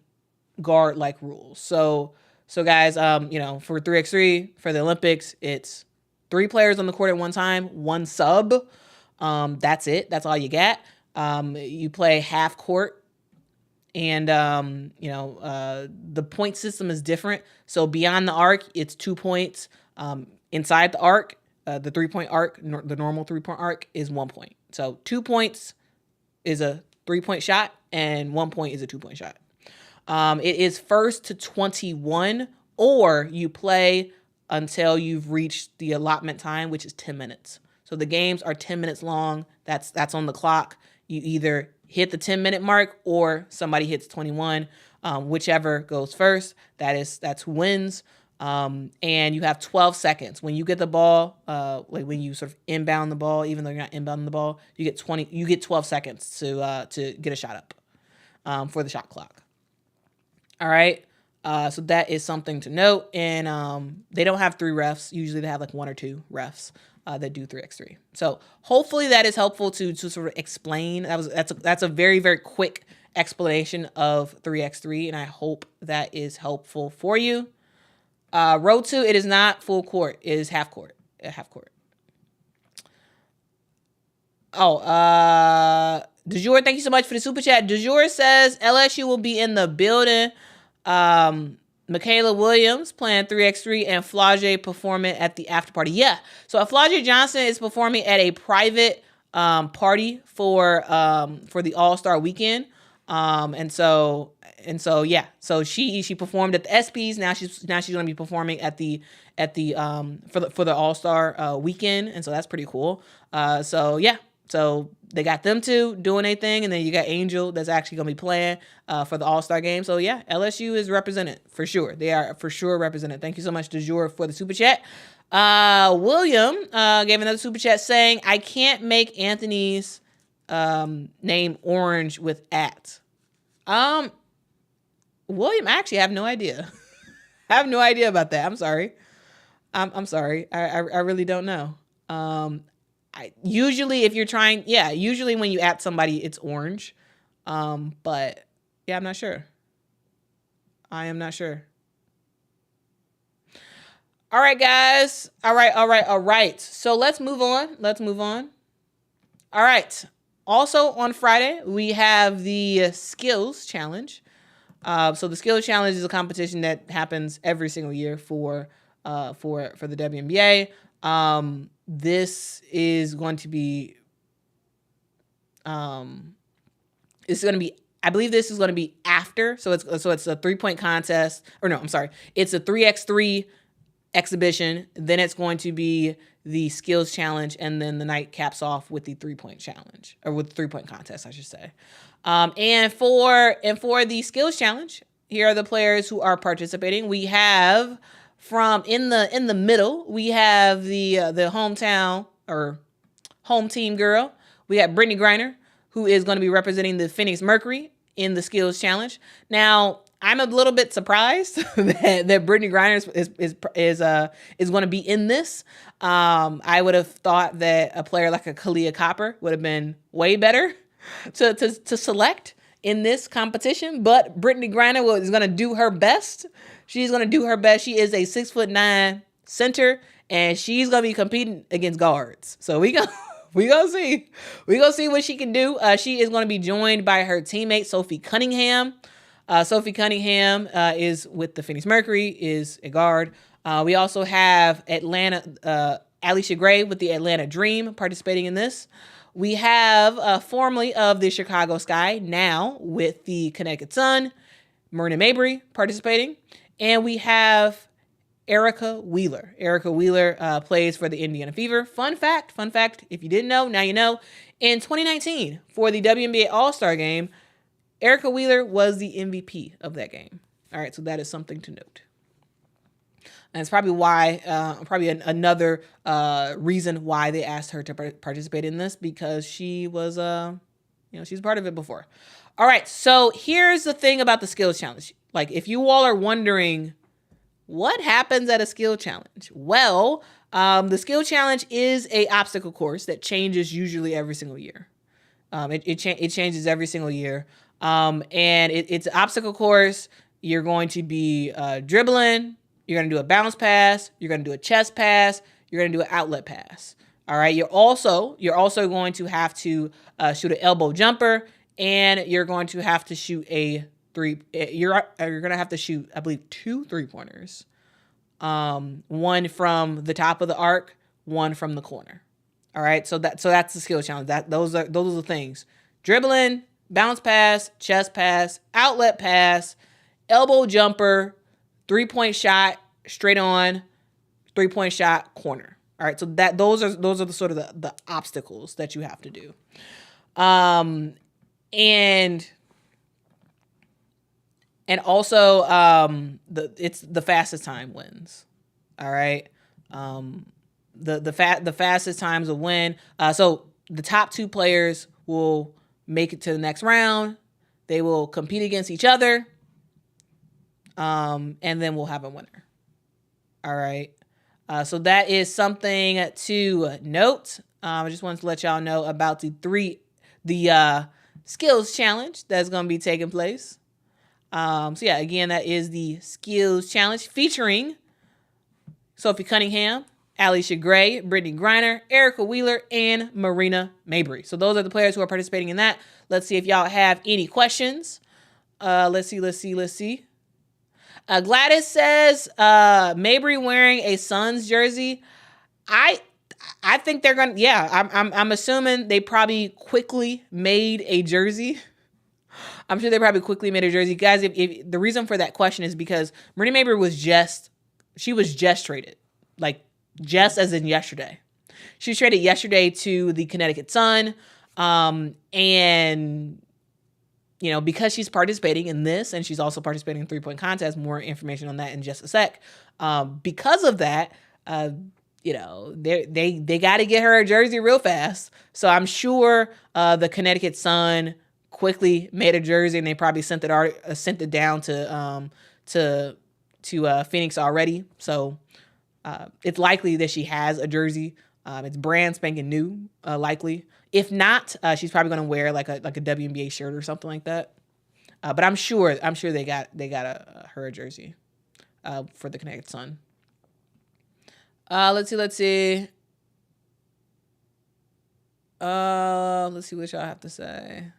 guard like rules. So guys, for 3x3 for the Olympics, it's 3 players on the court at one time, 1 sub. That's it. That's all you get. You play half court, and the point system is different. So beyond the arc, it's 2 points. Inside the arc, the 3-point arc, the normal 3-point arc is 1 point. So 2 points is a 3-point shot, and 1 point is a 2-point shot. It is first to 21, or you play until you've reached the allotment time, which is 10 minutes. So the games are 10 minutes long. That's on the clock. You either hit the 10-minute mark or somebody hits 21. Whichever goes first, that's who wins. And you have 12 seconds. When you get the ball, like when you sort of inbound the ball, even though you're not inbounding the ball, you get 12 seconds to get a shot up for the shot clock. All right. So that is something to note. And they don't have 3 refs. Usually they have like 1 or 2 refs that do 3x3. So hopefully that is helpful to sort of explain. That's a very, very quick explanation of 3x3, and I hope that is helpful for you. Row 2, it is not full court. It is half court. Half court. Oh, DeJour, thank you so much for the super chat. DeJour says LSU will be in the building. Michaela Williams playing 3x3 and Flau'jae performing at the after party. Yeah. So Flau'jae Johnson is performing at a private party for the All-Star weekend. And so yeah. So she performed at the ESPYs. Now she's going to be performing for the All-Star weekend, and so that's pretty cool. So yeah. So they got them 2 doing a thing, and then you got Angel that's actually going to be playing for the All-Star game. So yeah, LSU is represented for sure. They are for sure represented. Thank you so much, DeJour, for the super chat. William gave another super chat saying, I can't make Anthony's name orange with at. William, I actually have no idea. I have no idea about that. I'm sorry. I'm sorry. I really don't know. Usually if you're trying, usually when you at somebody, it's orange. But yeah, I'm not sure. I am not sure. All right, guys. All right. So let's move on. All right. Also on Friday, we have the skills challenge. So the skills challenge is a competition that happens every single year for the WNBA. This is going to be, I believe this is going to be after. So it's a 3-point contest, or no, I'm sorry. It's a 3x3 exhibition. Then it's going to be the skills challenge, and then the night caps off with the 3-point challenge, or with the 3-point contest, I should say. And for the skills challenge, here are the players who are participating. We have from in the middle, we have the hometown or home team girl. We have Brittany Griner, who is going to be representing the Phoenix Mercury in the skills challenge. Now, I'm a little bit surprised that Brittany Griner is going to be in this. I would have thought that a player like a Kalia Copper would have been way better to select in this competition, but Brittany Griner is going to do her best. She's going to do her best. She is a 6'9" center, and she's going to be competing against guards. So we gonna see what she can do. She is going to be joined by her teammate Sophie Cunningham. Sophie Cunningham is with the Phoenix Mercury, is a guard. We also have Alicia Gray with the Atlanta Dream participating in this. We have formerly of the Chicago Sky, now with the Connecticut Sun, Marina Mabrey participating. And we have Erica Wheeler. Erica Wheeler plays for the Indiana Fever. Fun fact, if you didn't know, now you know. In 2019, for the WNBA All-Star Game, Erica Wheeler was the MVP of that game. All right, so that is something to note. And it's probably why, another reason why they asked her to participate in this, because she was, she's part of it before. All right, so here's the thing about the skills challenge. Like, if you all are wondering what happens at a skill challenge, well, the skill challenge is a obstacle course that changes usually every single year. It changes every single year. And it's an obstacle course. You're going to be dribbling. You're going to do a bounce pass. You're going to do a chest pass. You're going to do an outlet pass. All right. You're also going to have to shoot an elbow jumper, and you're going to have to shoot a three. You're going to have to shoot, I believe, 2 3-pointers. One from the top of the arc, one from the corner. All right. So that's the skill challenge. Those are the things: dribbling, bounce pass, chest pass, outlet pass, elbow jumper, 3-point shot, straight on, 3-point shot, corner. All right, so those are the sort of the obstacles that you have to do. And also it's the fastest time wins. All right. The fastest times will win. So the top 2 players will make it to the next round. They will compete against each other. And then we'll have a winner. All right. So that is something to note. I just wanted to let y'all know about the skills challenge that's going to be taking place. So yeah, again, that is the skills challenge featuring Sophie Cunningham, Alicia Gray, Brittany Griner, Erica Wheeler, and Marina Mabrey. So those are the players who are participating in that. Let's see if y'all have any questions. Let's see. Gladys says, Mabrey wearing a Suns jersey. I think they're gonna. Yeah, I'm assuming they probably quickly made a jersey. I'm sure they probably quickly made a jersey, guys. If the reason for that question is because Marina Mabrey was just traded, like just as in yesterday. She was traded yesterday to the Connecticut Sun, and because she's participating in this, and she's also participating in 3-point contest. More information on that in just a sec. Because of that, they got to get her a jersey real fast. So I'm sure the Connecticut Sun quickly made a jersey, and they probably sent it down to Phoenix already. So It's likely that she has a jersey. It's brand spanking new, likely. If not, she's probably going to wear like a WNBA shirt or something like that. But I'm sure they got her a jersey for the Connecticut Sun. Let's see. Let's see what y'all have to say.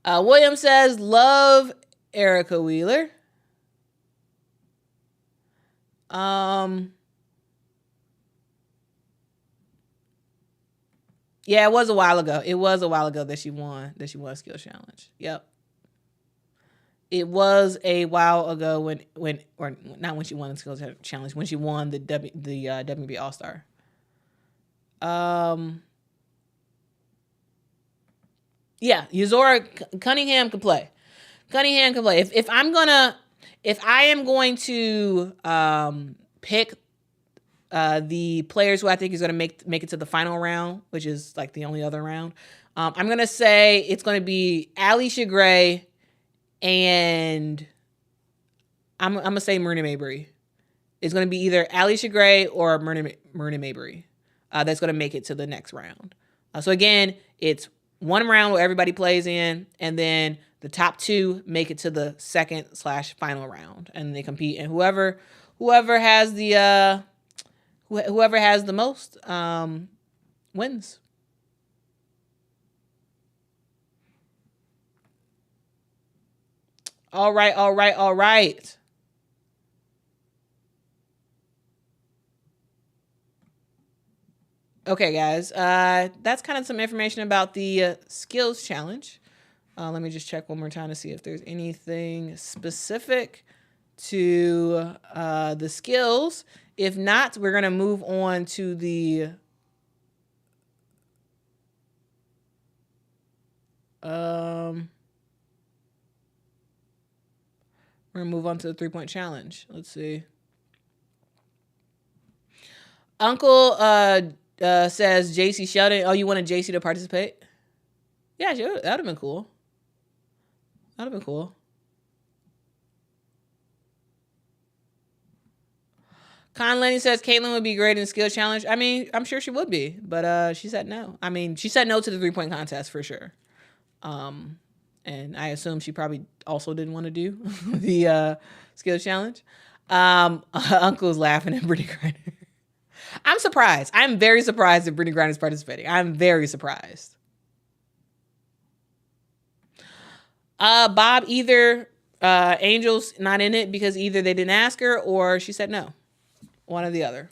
William says, love Erica Wheeler. Yeah, it was a while ago. It was a while ago that she won a skills challenge. Yep. It was a while ago or not when she won the skills challenge, when she won the WNBA All-Star. Yeah, Uzora Cunningham can play. If I am going to pick the players who I think is going to make it to the final round, which is like the only other round, I'm going to say it's going to be Alisha Gray, and I'm going to say Myrna Mabry. It's going to be either Alisha Gray or Myrna Mabry that's going to make it to the next round. So again, it's one round where everybody plays in, and then the top two make it to the second/final round, and they compete. And whoever has the most wins. All right. Okay, guys. That's kind of some information about the skills challenge. Let me just check one more time to see if there's anything specific to the skills. If not, we're going to move on to the we're going to move on to the 3-point challenge. Let's see. Uncle says JC Sheldon. Oh, you wanted JC to participate? Yeah, sure. That would have been cool. Con Lenny says Caitlin would be great in skill challenge. I mean, I'm sure she would be, but she said no. I mean, she said no to the 3-point contest for sure. And I assume she probably also didn't want to do the skill challenge. Uncle's laughing at Brittany Griner. I'm surprised. I'm very surprised that Brittany Griner is participating. I'm very surprised. Bob, either Angel's not in it because either they didn't ask her or she said no. One or the other.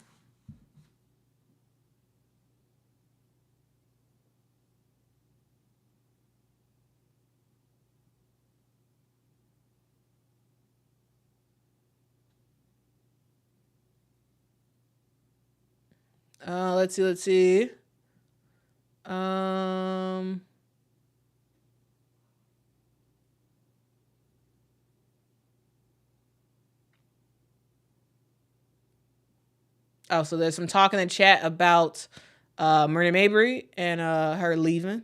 Let's see. Oh, so there's some talk in the chat about Myrna Mabry and her leaving.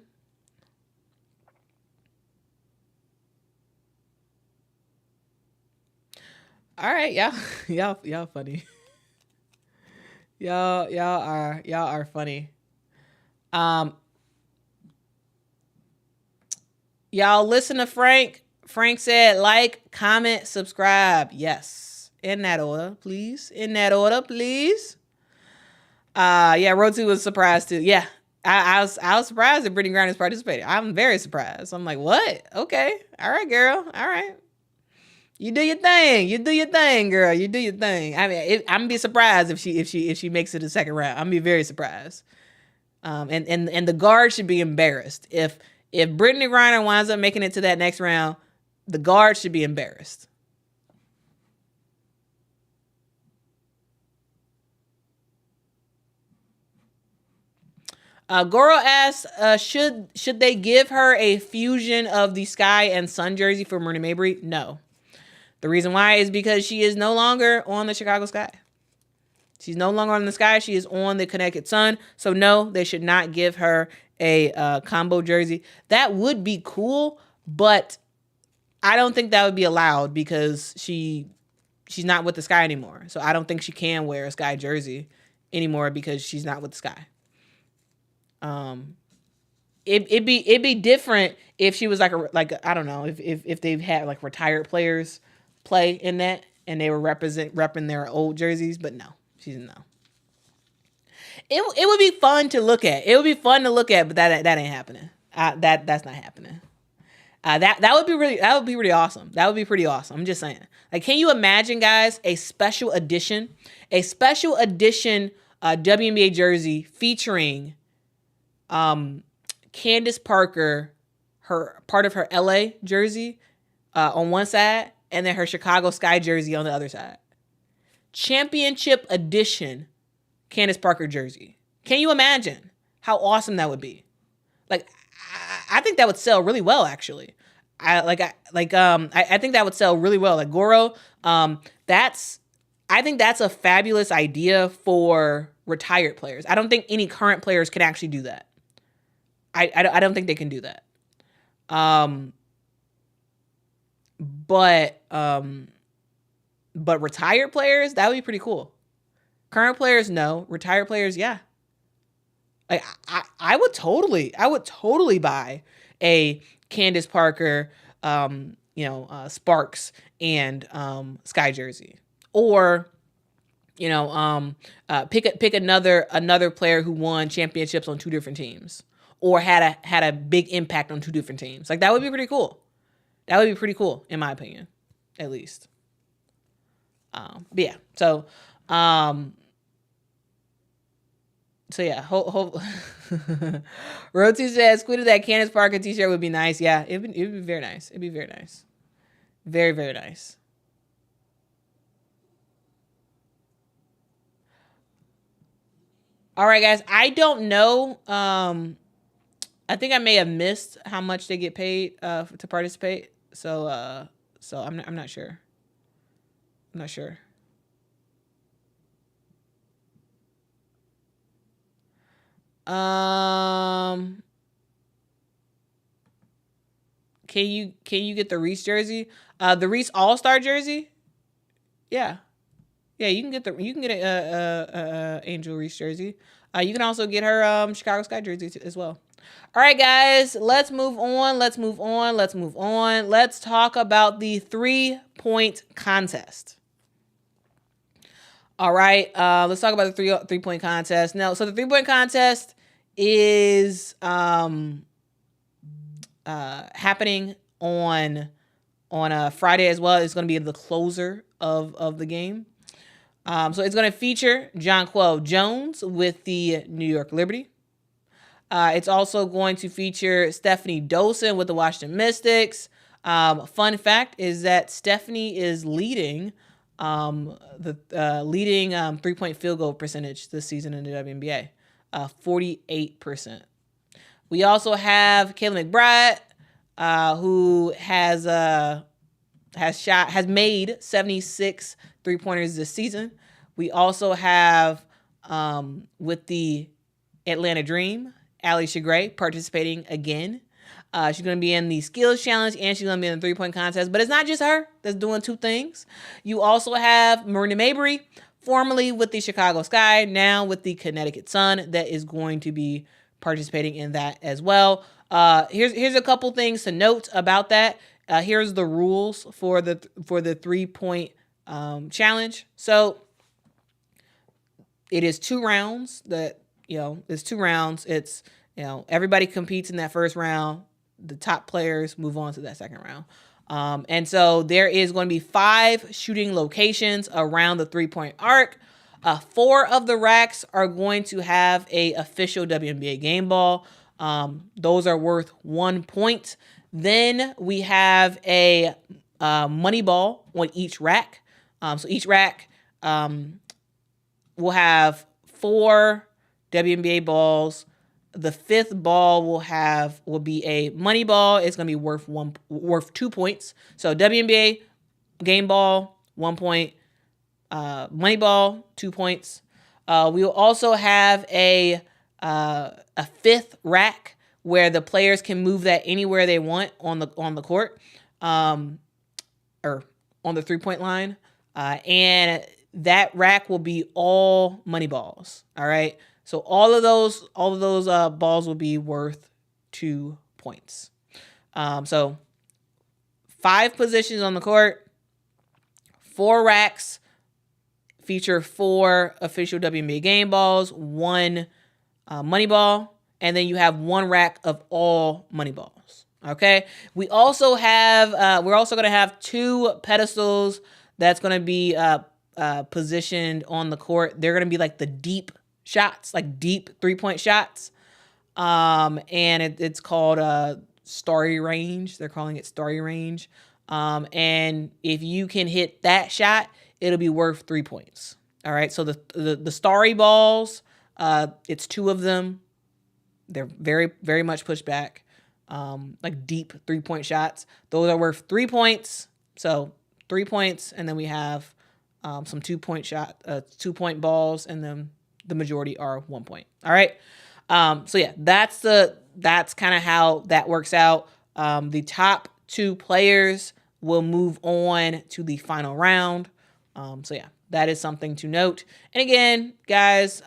All right, y'all funny. Y'all are funny. Y'all listen to Frank. Frank said, like, comment, subscribe. Yes. In that order, please. Yeah, Rotu was surprised too. Yeah. I was surprised that Brittany Griner is participating. I'm very surprised. I'm like, what? Okay. All right, girl. All right. You do your thing. Girl. You do your thing. I mean, I'm gonna be surprised if she makes it to the second round. I'm gonna be very surprised. And the guard should be embarrassed if Brittany Griner winds up making it to that next round. The guard should be embarrassed. Goro asks, should they give her a fusion of the Sky and Sun jersey for Myrna Mabry? No. The reason why is because she is no longer on the Chicago Sky. She's no longer on the Sky. She is on the Connecticut Sun. So no, they should not give her a combo jersey. That would be cool, but I don't think that would be allowed because she's not with the Sky anymore. So I don't think she can wear a Sky jersey anymore because she's not with the Sky. It'd be different if she was like I don't know, if they've had like retired players play in that and they were repping their old jerseys, but no, she's no. It would be fun to look at. It would be fun to look at, but that ain't happening. That's not happening. That would be really awesome. That would be pretty awesome. I'm just saying. Like, can you imagine, guys, a special edition WNBA jersey featuring Candace Parker, her part of her LA jersey on one side, and then her Chicago Sky jersey on the other side. Championship edition Candace Parker jersey. Can you imagine how awesome that would be? Like, I think that would sell really well, actually. I think that would sell really well. Like Goro, I think that's a fabulous idea for retired players. I don't think any current players can actually do that. I don't think they can do that. But retired players, that would be pretty cool. Current players, no. Retired players, yeah. Like I would totally buy a Candace Parker, Sparks and Sky jersey, or pick another player who won championships on two different teams, or had a big impact on two different teams. Like that would be pretty cool. That would be pretty cool, in my opinion, at least. But yeah, so yeah, Roti says, Quita, that Candace Parker t-shirt would be nice. Yeah, it'd be very nice. It'd be very nice. Very, very nice. All right, guys. I don't know. I think I may have missed how much they get paid to participate. So I'm not sure. I'm not sure. Can you get the Reese jersey? The Reese All-Star jersey? Yeah. Yeah, you can get a Angel Reese jersey. You can also get her Chicago Sky jersey as well. All right, guys, let's move on. Let's talk about the 3-point contest. All right, let's talk about the three-point contest. Now, so the 3-point contest is happening on a Friday as well. It's going to be the closer of the game. So it's going to feature Jonquel Jones with the New York Liberty. It's also going to feature Stephanie Dolson with the Washington Mystics. Fun fact is that Stephanie is leading the 3-point field goal percentage this season in the WNBA, 48%. We also have Kayla McBride, who has made 76 3-pointers this season. We also have with the Atlanta Dream, Ali Shagray participating again. She's going to be in the skills challenge and she's going to be in the 3-point contest. But it's not just her that's doing two things. You also have Marina Mabry, formerly with the Chicago Sky, now with the Connecticut Sun, that is going to be participating in that as well. Here's a couple things to note about that. Here's the rules for the 3-point challenge. So it is 2 rounds. It's 2 rounds. It's everybody competes in that first round. The top players move on to that second round. And so there is going to be 5 shooting locations around the 3-point arc. 4 of the racks are going to have a official WNBA game ball. Those are worth 1 point. Then we have a money ball on each rack. So each rack will have 4 WNBA balls. The 5th ball will be a money ball. It's going to be worth 2 points. So WNBA game ball, 1 point. Money ball, 2 points. We will also have a 5th rack where the players can move that anywhere they want on the court. or on the 3-point line. And that rack will be all money balls. All right. So all of those balls will be worth 2 points. So 5 positions on the court, 4 racks, feature 4 official WNBA game balls, 1 money ball, and then you have 1 rack of all money balls. Okay. We're also going to have 2 pedestals that's going to be positioned on the court. They're going to be like the deep shots, like deep 3-point shots. And it's called Starry Range. They're calling it Starry Range. And if you can hit that shot, it'll be worth 3 points. All right. So the Starry balls, it's 2 of them. They're very, very much pushed back. Like deep 3-point shots. Those are worth 3 points. So 3 points. And then we have some 2-point balls, and then the majority are 1 point. All right. So yeah, that's kind of how that works out. The top 2 players will move on to the final round. So yeah, that is something to note. And again, guys,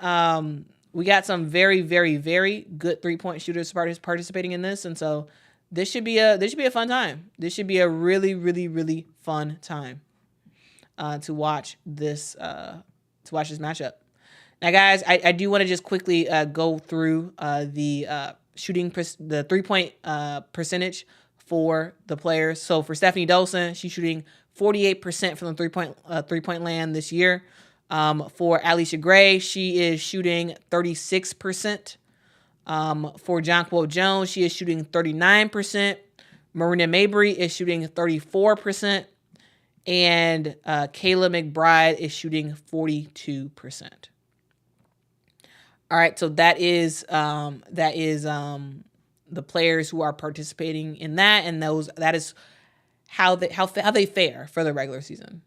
we got some very, very, very good 3-point shooters participating in this, and so this should be a fun time. This should be a really, really, really fun time to watch this matchup. Now, guys, I do want to just quickly go through the 3-point percentage for the players. So for Stephanie Dolson, she's shooting 48% from the three-point land this year. For Alicia Gray, she is shooting 36%. For Jonquel Jones, she is shooting 39%. Marina Mabry is shooting 34%. And Kayla McBride is shooting 42%. All right, so that is the players who are participating in that, and that is how they fare for the regular season.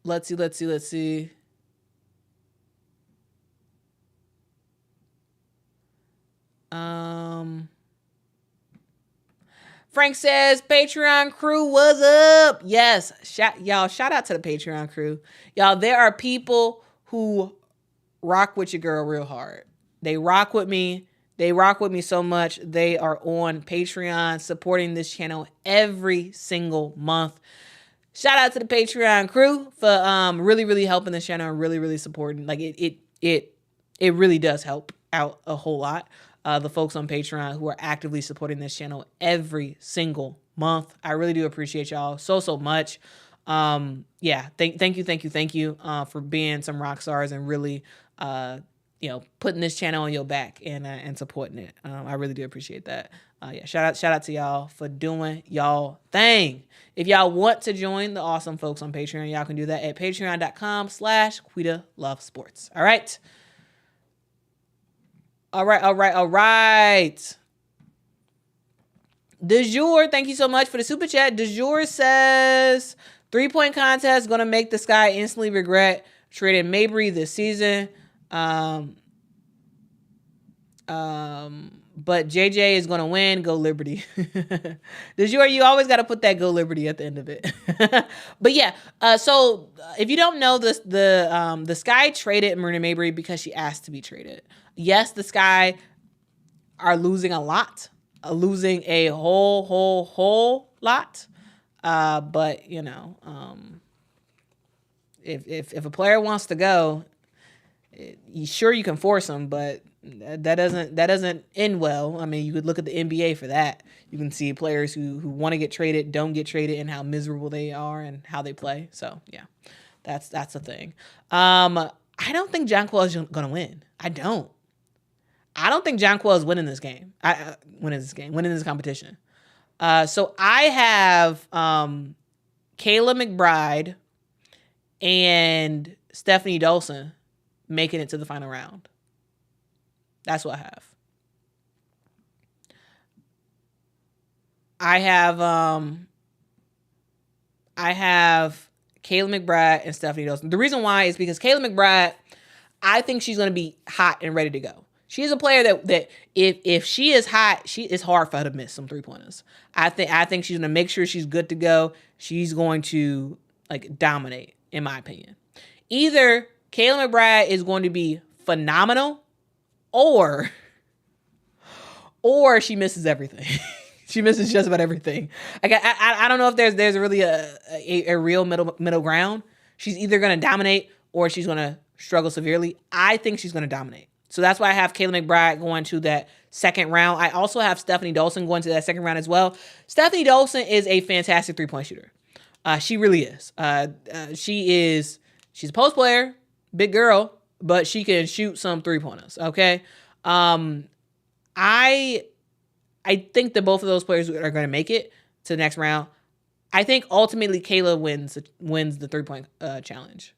Let's see. Frank says, Patreon crew, what's up? Yes, shout out to the Patreon crew. Y'all, there are people who rock with your girl real hard. They rock with me. They rock with me so much. They are on Patreon supporting this channel every single month. Shout out to the Patreon crew for really, really helping this channel and really, really supporting. Like it really does help out a whole lot. The folks on Patreon who are actively supporting this channel every single month. I really do appreciate y'all so much. Yeah, thank you for being some rock stars and really putting this channel on your back and supporting it. I really do appreciate that. Yeah, shout out to y'all for doing y'all thing. If y'all want to join the awesome folks on Patreon, y'all can do that at patreon.com/Quita Loves Sports. All right. All right. De Jour, thank you so much for the super chat. De Jour says 3-point contest gonna make the Sky instantly regret trading Mabry this season. But JJ is gonna win. Go Liberty. De Jour, you always got to put that Go Liberty at the end of it. But yeah, so if you don't know this, the Sky traded Marina Mabry because she asked to be traded. Yes, the Sky are losing a lot, losing a whole lot. But if a player wants to go, sure you can force them, but that doesn't end well. I mean, you could look at the NBA for that. You can see players who want to get traded, don't get traded, and how miserable they are and how they play. So yeah, that's the thing. I don't think Jonquel is gonna win. I don't think Jonquel is winning this game. Winning this competition. So I have Kayla McBride and Stephanie Dolson making it to the final round. That's what I have. I have Kayla McBride and Stephanie Dolson. The reason why is because Kayla McBride, I think she's going to be hot and ready to go. She's a player that if she is hot, it's hard for her to miss some 3-pointers. I think she's gonna make sure she's good to go. She's going to like dominate, in my opinion. Either Kayla McBride is going to be phenomenal, or she misses everything. She misses just about everything. I don't know if there's really a real middle ground. She's either gonna dominate or she's gonna struggle severely. I think she's gonna dominate. So that's why I have Kayla McBride going to that second round. I also have Stephanie Dolson going to that second round as well. Stephanie Dolson is a fantastic 3-point shooter. She really is. She's a post player, big girl, but she can shoot some 3-pointers. Okay. I think that both of those players are going to make it to the next round. I think ultimately Kayla wins the 3-point challenge.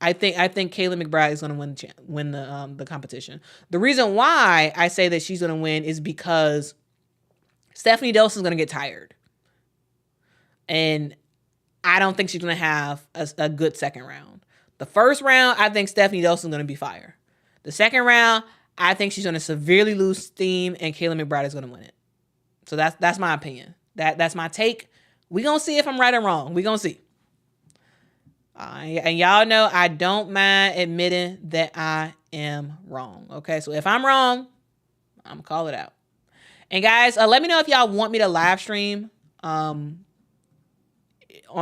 I think Kayla McBride is going to win the competition. The reason why I say that she's going to win is because Stephanie Dolson is going to get tired, and I don't think she's going to have a good second round. The first round, I think Stephanie Dolson is going to be fire. The second round, I think she's going to severely lose steam, and Kayla McBride is going to win it. So that's my opinion. That's my take. We gonna see if I'm right or wrong. We gonna see. And y'all know I don't mind admitting that I am wrong. Okay, so if I'm wrong, I'm gonna call it out. And guys, let me know if y'all want me to live stream on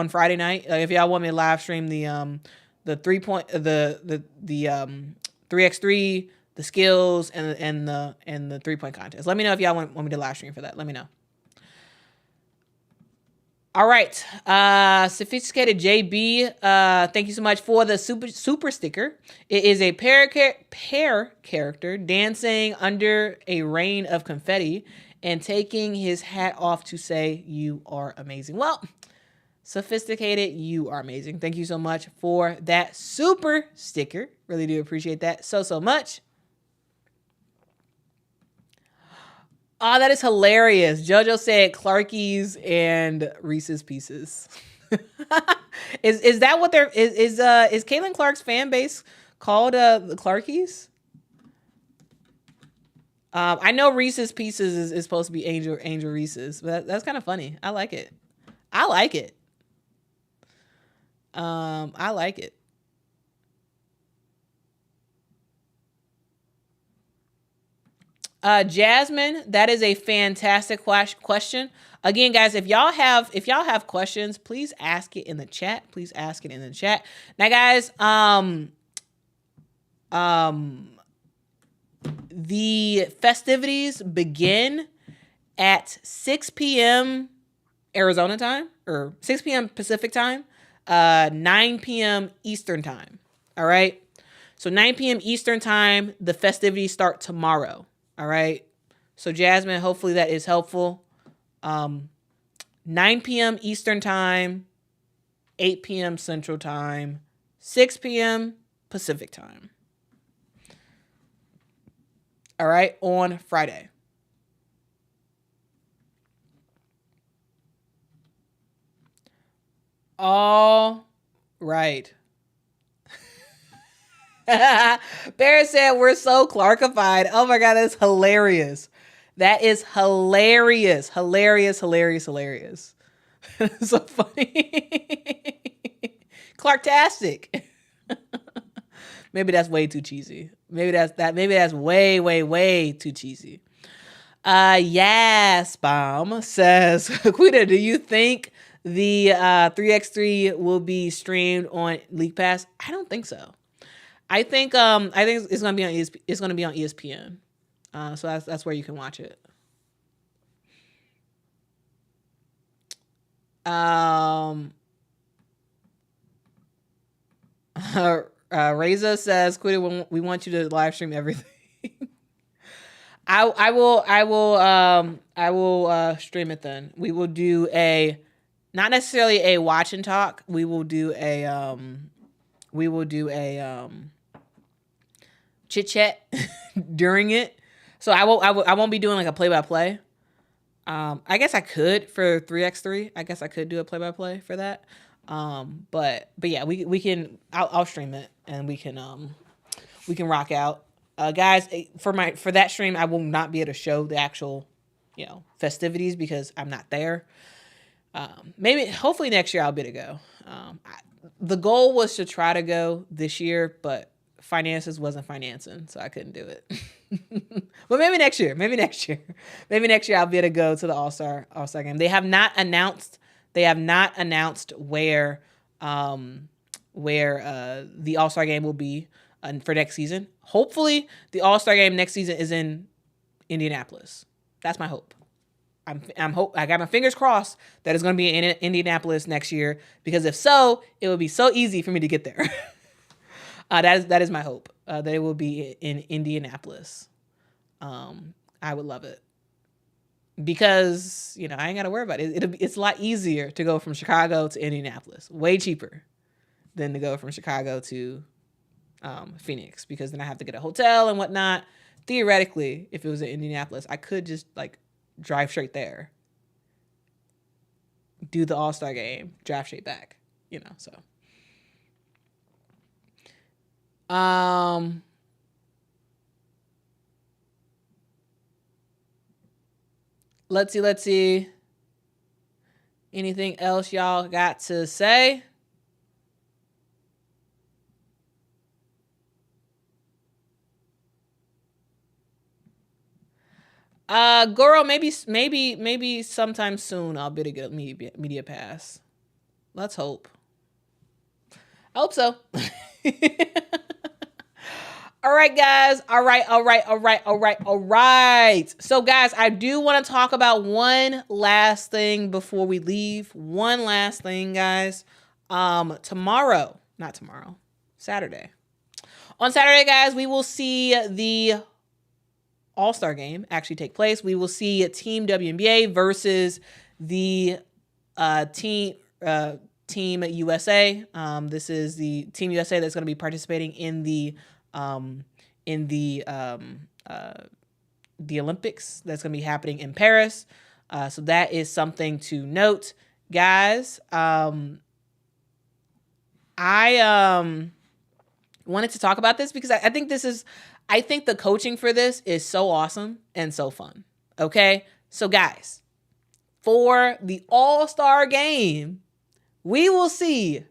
Friday night. If y'all want me to live stream the 3x3, the skills, and the 3-point contest. Let me know if y'all want me to live stream for that. Let me know. All right, Sophisticated JB, thank you so much for the super sticker. It is a pear character dancing under a rain of confetti and taking his hat off to say, "You are amazing." Well, Sophisticated, you are amazing. Thank you so much for that super sticker. Really do appreciate that so much. Oh, that is hilarious. JoJo said Clarkies and Reese's Pieces. Is that what they're is Caitlin Clark's fan base called the Clarkies? I know Reese's Pieces is supposed to be Angel Reese's, but that's kind of funny. I like it. I like it. Jasmine, that is a fantastic question. Again, guys, if y'all have questions, please ask it in the chat. Now, guys, the festivities begin at 6 p.m. Arizona time, or 6 p.m. Pacific time, 9 p.m. Eastern time. All right. So 9 p.m. Eastern time, the festivities start tomorrow. All right. So Jasmine, hopefully that is helpful. 9 p.m. Eastern time, 8 p.m. Central time, 6 p.m. Pacific time. All right. On Friday. All right. Barrett said we're so Clarkified. Oh my God, that's hilarious. That is hilarious. So funny. Clarktastic. Maybe that's way too cheesy. Maybe that's way too cheesy. Yes, Bomb says, Quita, do you think the 3x3 will be streamed on League Pass? I don't think so. I think it's gonna be on ESPN. So that's where you can watch it. Reza says, Quita, we want you to live stream everything. I will stream it then. We will do not necessarily a watch and talk. We will do a chit chat during it. So I won't be doing like a play by play. I guess I could for 3x3. I guess I could do a play by play for that. But yeah, we can. I'll stream it and we can rock out. Guys, for that stream, I will not be able to show the actual, festivities because I'm not there. Hopefully next year I'll be able to go. The goal was to try to go this year, but finances wasn't financing, so I couldn't do it. But maybe next year. Maybe next year I'll be able to go to the All-Star game. They have not announced where the All-Star game will be for next season. Hopefully, the All-Star game next season is in Indianapolis. That's my hope. I got my fingers crossed that it's going to be in Indianapolis next year, because if so, it would be so easy for me to get there. That is my hope, that it will be in Indianapolis. I would love it, because I ain't got to worry about it. It's a lot easier to go from Chicago to Indianapolis. Way cheaper than to go from Chicago to Phoenix, because then I have to get a hotel and whatnot. Theoretically, if it was in Indianapolis, I could just drive straight there, do the All-Star game, drive straight back, so. Let's see. Anything else y'all got to say? Goro, maybe sometime soon I'll be able to get a media pass. Let's hope. I hope so. All right, guys. All right. So, guys, I do want to talk about one last thing before we leave. One last thing, guys. Saturday. On Saturday, guys, we will see the All-Star game actually take place. We will see Team WNBA versus the Team USA. This is the Team USA that's going to be participating in the Olympics that's going to be happening in Paris. So that is something to note, guys. I wanted to talk about this because I think the coaching for this is so awesome and so fun. Okay. So guys, for the All-Star game, we will see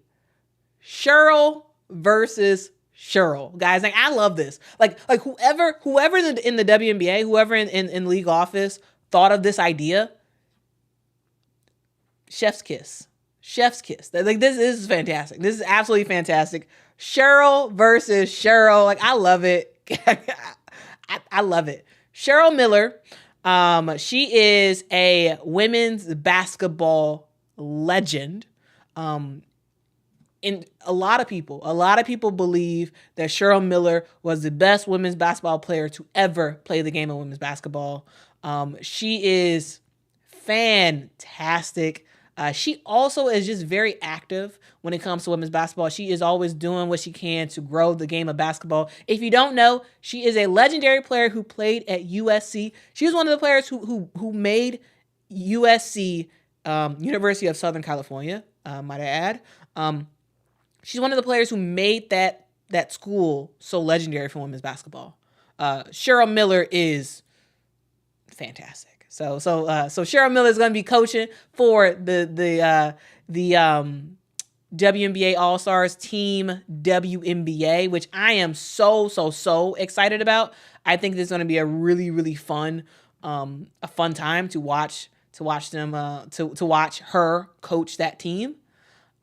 Cheryl versus Cheryl. Guys, I love this. Whoever in the WNBA, whoever in league office thought of this idea, chef's kiss. This is fantastic. This is absolutely fantastic. Cheryl versus Cheryl. I love it. I love it. Cheryl Miller, she is a women's basketball legend. And a lot of people believe that Cheryl Miller was the best women's basketball player to ever play the game of women's basketball. She is fantastic. She also is just very active when it comes to women's basketball. She is always doing what she can to grow the game of basketball. If you don't know, she is a legendary player who played at USC. She was one of the players who made USC, University of Southern California, might I add. She's one of the players who made that school so legendary for women's basketball. Cheryl Miller is fantastic. So Cheryl Miller is going to be coaching for the WNBA All-Stars Team WNBA, which I am so excited about. I think this is going to be a really, really fun time to watch them to watch her coach that team.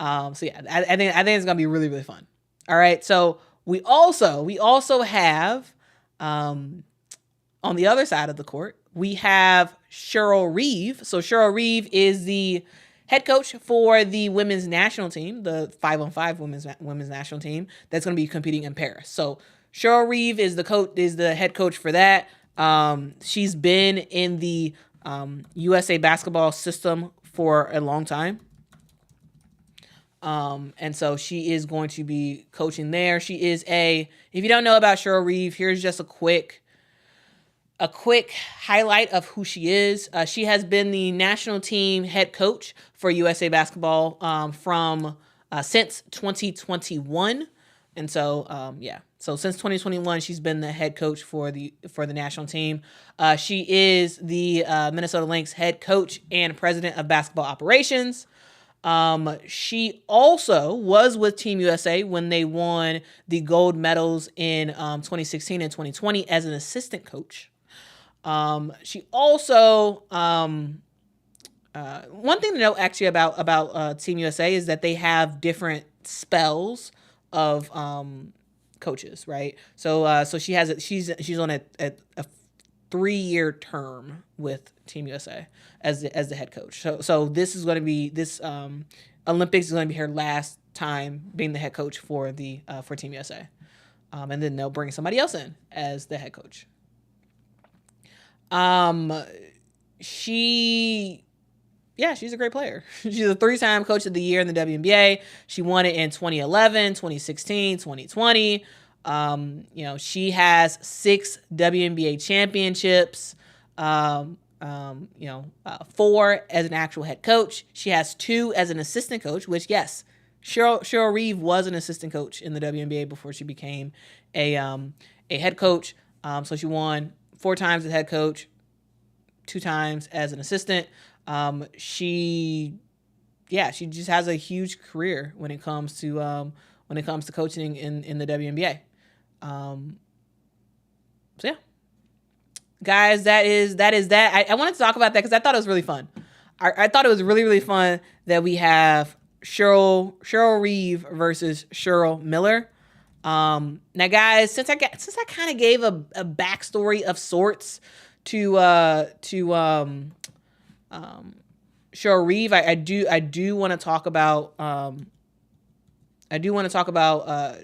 I think it's gonna be really, really fun. All right. So we also have on the other side of the court, we have Cheryl Reeve. So Cheryl Reeve is the head coach for the women's national team, the 5-on-5 women's national team that's going to be competing in Paris. So Cheryl Reeve is the head coach for that. She's been in the USA basketball system for a long time. And so she is going to be coaching there. If you don't know about Cheryl Reeve, here's just a quick highlight of who she is. She has been the national team head coach for USA basketball, since 2021. And so, So since 2021, she's been the head coach for the national team. She is the Minnesota Lynx head coach and president of basketball operations. She also was with Team USA when they won the gold medals in 2016 and 2020 as an assistant coach. She also one thing to note actually about Team USA is that they have different spells of coaches, right? So she has she's on a 3-year term with Team USA as the head coach. So this is going to be Olympics is going to be her last time being the head coach for Team USA, and then they'll bring somebody else in as the head coach. She's a great player. She's a 3-time coach of the year in the WNBA. She won it in 2011, 2016, 2020. She has 6 WNBA championships. 4 as an actual head coach. She has 2 as an assistant coach, which yes, Cheryl Reeve was an assistant coach in the WNBA before she became a head coach. So she won 4 times as head coach, 2 times as an assistant. She just has a huge career when it comes to coaching in the WNBA. So yeah, guys, that is that. I wanted to talk about that because I thought it was really fun. I thought it was really, really fun that we have Cheryl Reeve versus Cheryl Miller. Now, guys, since I kind of gave a backstory of sorts to Cheryl Reeve, I do want to talk about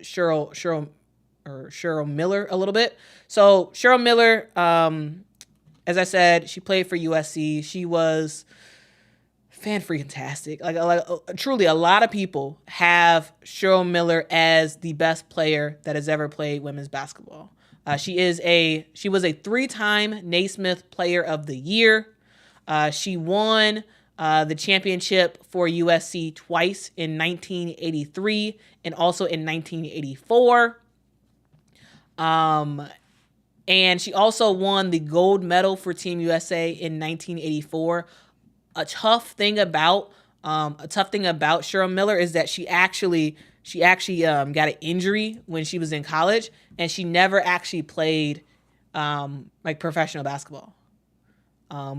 Cheryl Miller a little bit. So Cheryl Miller, as I said, she played for USC. She was fan-freaking-tastic. Like truly, a lot of people have Cheryl Miller as the best player that has ever played women's basketball. She was a 3-time Naismith Player of the Year. She won the championship for USC twice in 1983 and also in 1984. And she also won the gold medal for Team USA in 1984. A tough thing about Cheryl Miller is that she actually got an injury when she was in college, and she never actually played like professional basketball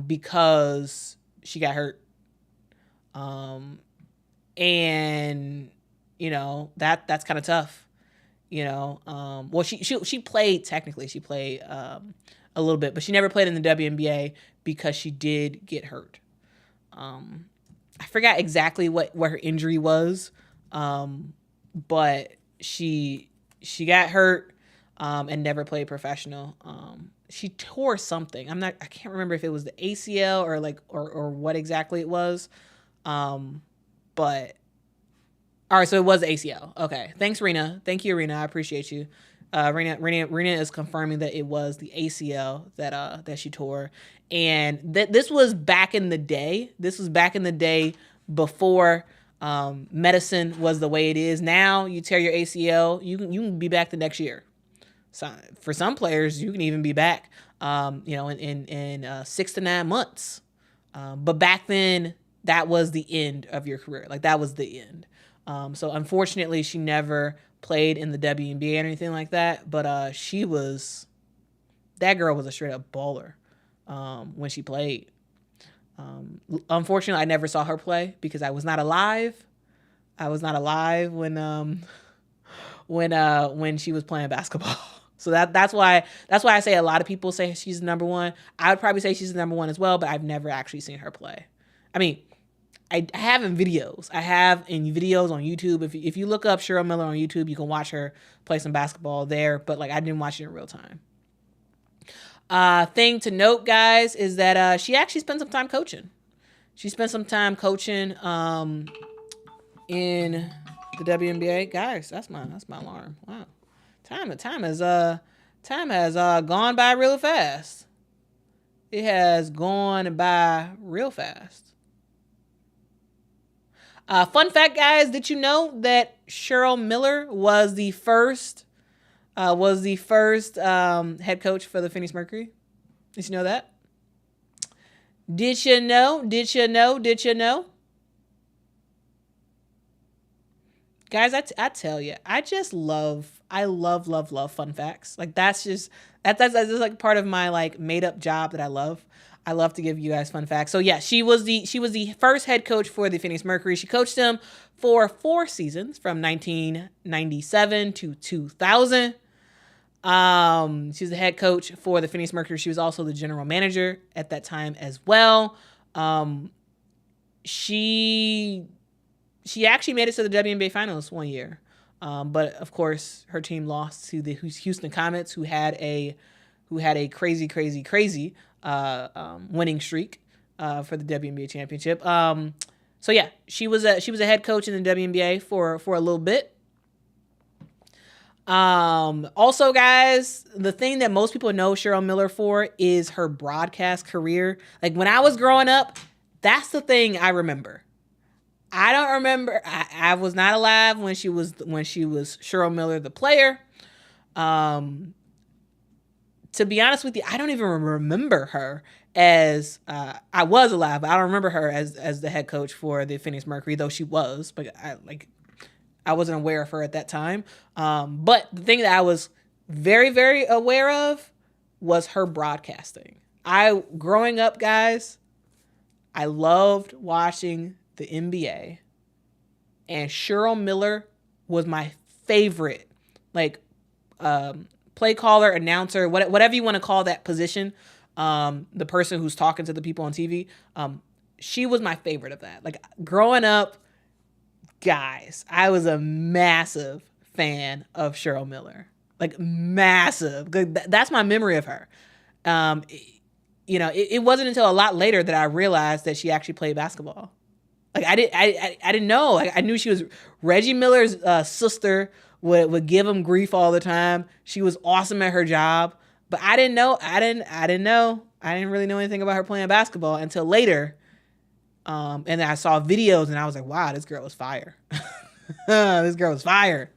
because she got hurt. And that's kind of tough. Well, she played technically. She played a little bit, but she never played in the WNBA because she did get hurt. I forgot exactly what her injury was, but she got hurt and never played professional. She tore something. I can't remember if it was the ACL or what exactly it was. But all right, so it was the ACL. Okay, thanks, Rena. Thank you, Rena. I appreciate you. Rena is confirming that it was the ACL that she tore, and this was back in the day. This was back in the day before medicine was the way it is now. You tear your ACL, you can be back the next year. So for some players, you can even be back, in 6 to 9 months. But back then, that was the end of your career. Like that was the end. So unfortunately, she never played in the WNBA or anything like that. But that girl was a straight up baller when she played. Unfortunately, I never saw her play because I was not alive. I was not alive when she was playing basketball. So that's why I say a lot of people say she's the number one. I would probably say she's the number one as well, but I've never actually seen her play. I mean, I have in videos. I have in videos on YouTube. If you look up Cheryl Miller on YouTube, you can watch her play some basketball there. But I didn't watch it in real time. Thing to note, guys, is that she actually spent some time coaching. She spent some time coaching in the WNBA. Guys, that's my alarm. Wow, time has gone by real fast. It has gone by real fast. Fun fact, guys, did you know that Cheryl Miller was the first was the first head coach for the Phoenix Mercury. Did you know that? Did you know? Did you know? Did you know? Guys, I tell you, I love fun facts. Like that's just that's just like part of my like made up job that I love. I love to give you guys fun facts. So yeah, she was the first head coach for the Phoenix Mercury. She coached them for 4 seasons from 1997 to 2000. She was the head coach for the Phoenix Mercury. She was also the general manager at that time as well. She actually made it to the WNBA Finals one year. But of course, her team lost to the Houston Comets, who had a crazy winning streak for the WNBA championship. So yeah, she was a head coach in the WNBA for a little bit. Also, guys, the thing that most people know Cheryl Miller for is her broadcast career. Like when I was growing up, that's the thing I remember. I don't remember. I was not alive when she was Cheryl Miller, the player. To be honest with you, I don't even remember her as I was alive. But I don't remember her as the head coach for the Phoenix Mercury, though she was. But I wasn't aware of her at that time. But the thing that I was very, very aware of was her broadcasting. Growing up, guys, I loved watching the NBA, and Cheryl Miller was my favorite, play caller, announcer, whatever you want to call that position. The person who's talking to the people on TV. She was my favorite of that. Like growing up, guys, I was a massive fan of Cheryl Miller. Like massive. That's my memory of her. It wasn't until a lot later that I realized that she actually played basketball. Like I didn't know. Like I knew she was Reggie Miller's sister. Would give him grief all the time. She was awesome at her job, but I didn't know. I didn't really know anything about her playing basketball until later. And then I saw videos and I was like, wow, this girl was fire. This girl was fire.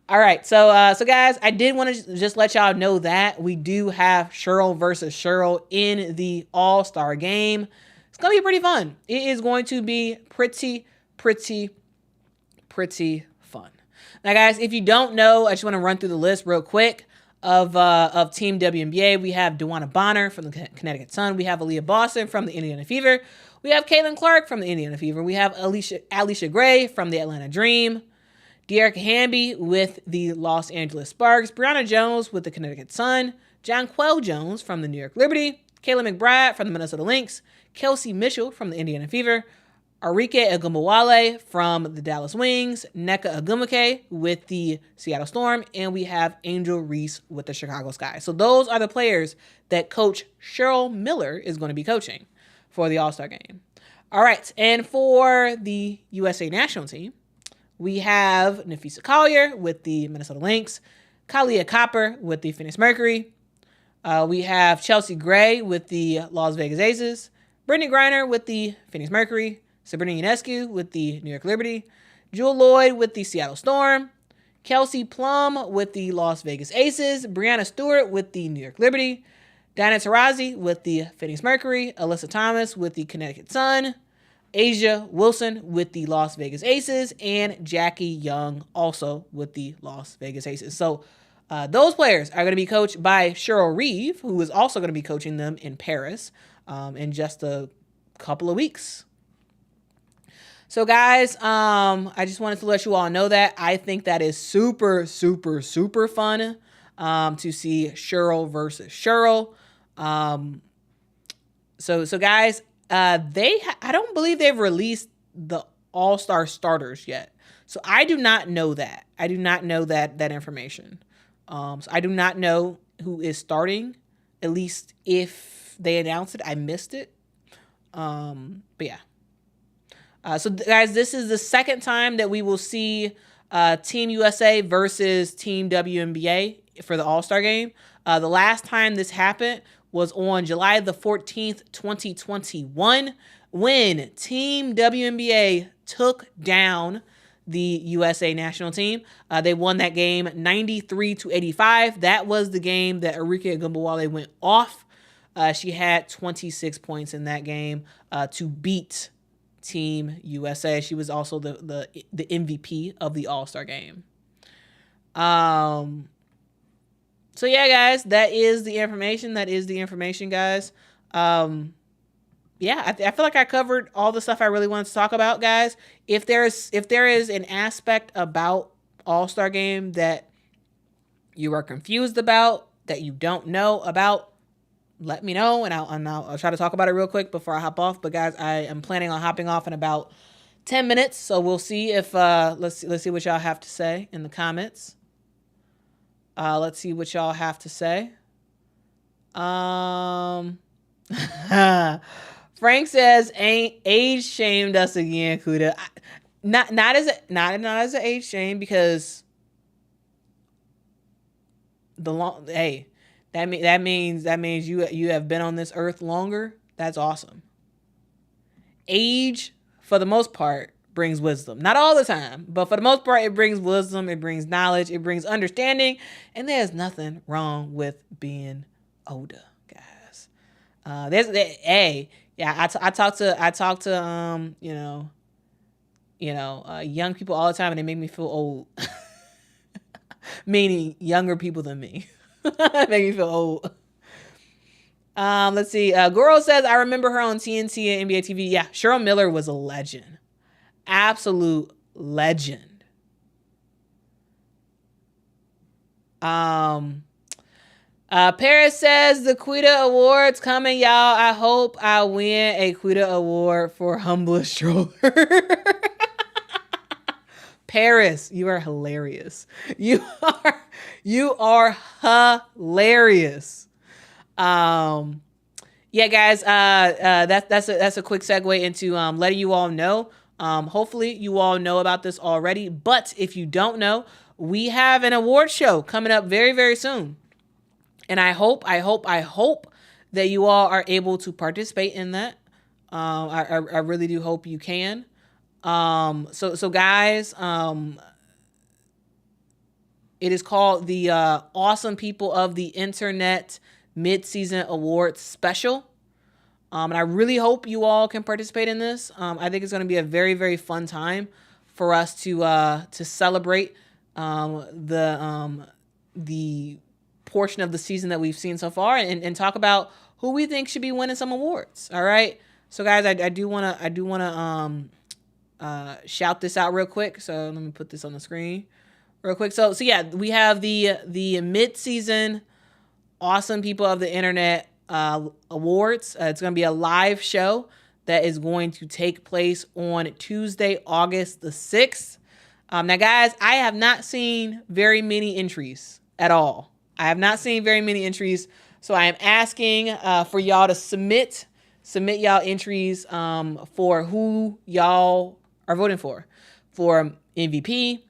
All right, so guys, I did want to just let y'all know that we do have Cheryl versus Cheryl in the All-Star game. It's going to be pretty fun. It is going to be pretty fun. Now, guys, if you don't know, I just want to run through the list real quick of Team WNBA. We have DeWanna Bonner from the Connecticut Sun. We have Aaliyah Boston from the Indiana Fever. We have Caitlin Clark from the Indiana Fever. We have Alicia Gray from the Atlanta Dream. De'Erica Hamby with the Los Angeles Sparks. Brianna Jones with the Connecticut Sun. Jonquel Jones from the New York Liberty. Kayla McBride from the Minnesota Lynx. Kelsey Mitchell from the Indiana Fever. Arike Ogunbowale from the Dallas Wings. Nneka Ogwumike with the Seattle Storm. And we have Angel Reese with the Chicago Sky. So those are the players that Coach Cheryl Miller is going to be coaching for the All-Star game. All right, and for the USA national team, we have Nafisa Collier with the Minnesota Lynx, Kalia Copper with the Phoenix Mercury. We have Chelsea Gray with the Las Vegas Aces, Brittany Griner with the Phoenix Mercury, Sabrina Ionescu with the New York Liberty, Jewel Lloyd with the Seattle Storm, Kelsey Plum with the Las Vegas Aces, Brianna Stewart with the New York Liberty, Diana Taurasi with the Phoenix Mercury, Alyssa Thomas with the Connecticut Sun, Asia Wilson with the Las Vegas Aces, and Jackie Young also with the Las Vegas Aces. So those players are going to be coached by Cheryl Reeve, who is also going to be coaching them in Paris in just a couple of weeks. So guys, I just wanted to let you all know that. I think that is super fun to see Cheryl versus Cheryl. So guys, I don't believe they've released the All-Star starters yet. So I do not know that. I do not know that information. So I do not know who is starting. At least if they announced it, I missed it. But yeah. So guys, this is the second time that we will see Team USA versus Team WNBA for the All-Star game. The last time this happened was on July the 14th, 2021, when Team WNBA took down the USA national team. They won that game 93-85. That was the game that Arike Ogunbowale went off. She had 26 points in that game to beat Team USA. She was also the MVP of the All-Star game. So yeah, guys, that is the information. Guys. Yeah, I feel like I covered all the stuff I really wanted to talk about, guys. If there is an aspect about All-Star Game that you are confused about, that you don't know about, let me know, and I'll try to talk about it real quick before I hop off. But guys, I am planning on hopping off in about 10 minutes, so we'll see if let's see what y'all have to say in the comments. Let's see what y'all have to say. Frank says, "Ain't age shamed us again, Quita." Not as an age shame, because that means you have been on this earth longer. That's awesome. Age, for the most part, brings wisdom. Not all the time, but for the most part, it brings wisdom, it brings knowledge, it brings understanding, and there's nothing wrong with being older, guys. I talk to young people all the time, and they make me feel old. Meaning younger people than me. Make me feel old. Let's see. Goro says, "I remember her on TNT and NBA TV." Yeah, Cheryl Miller was a legend. Absolute legend. Paris says, "The Quita Awards coming, y'all. I hope I win a Quita Award for humblest stroller." Paris, you are hilarious. You are hilarious. Yeah, guys. That's a quick segue into letting you all know. Hopefully you all know about this already, but if you don't know, we have an award show coming up very, very soon. And I hope that you all are able to participate in that. I really do hope you can. So guys, it is called the Awesome People of the Internet Mid-Season Awards Special. And I really hope you all can participate in this. I think it's going to be a very, very fun time for us to celebrate the portion of the season that we've seen so far, and talk about who we think should be winning some awards. All right. So guys, I do want to shout this out real quick. So let me put this on the screen real quick. So yeah, we have the mid-season Awesome People of the Internet Awards. It's going to be a live show that is going to take place on Tuesday, August the 6th. Now, guys, I have not seen very many entries at all. I have not seen very many entries, so I am asking for y'all to submit y'all entries for who y'all are voting for MVP,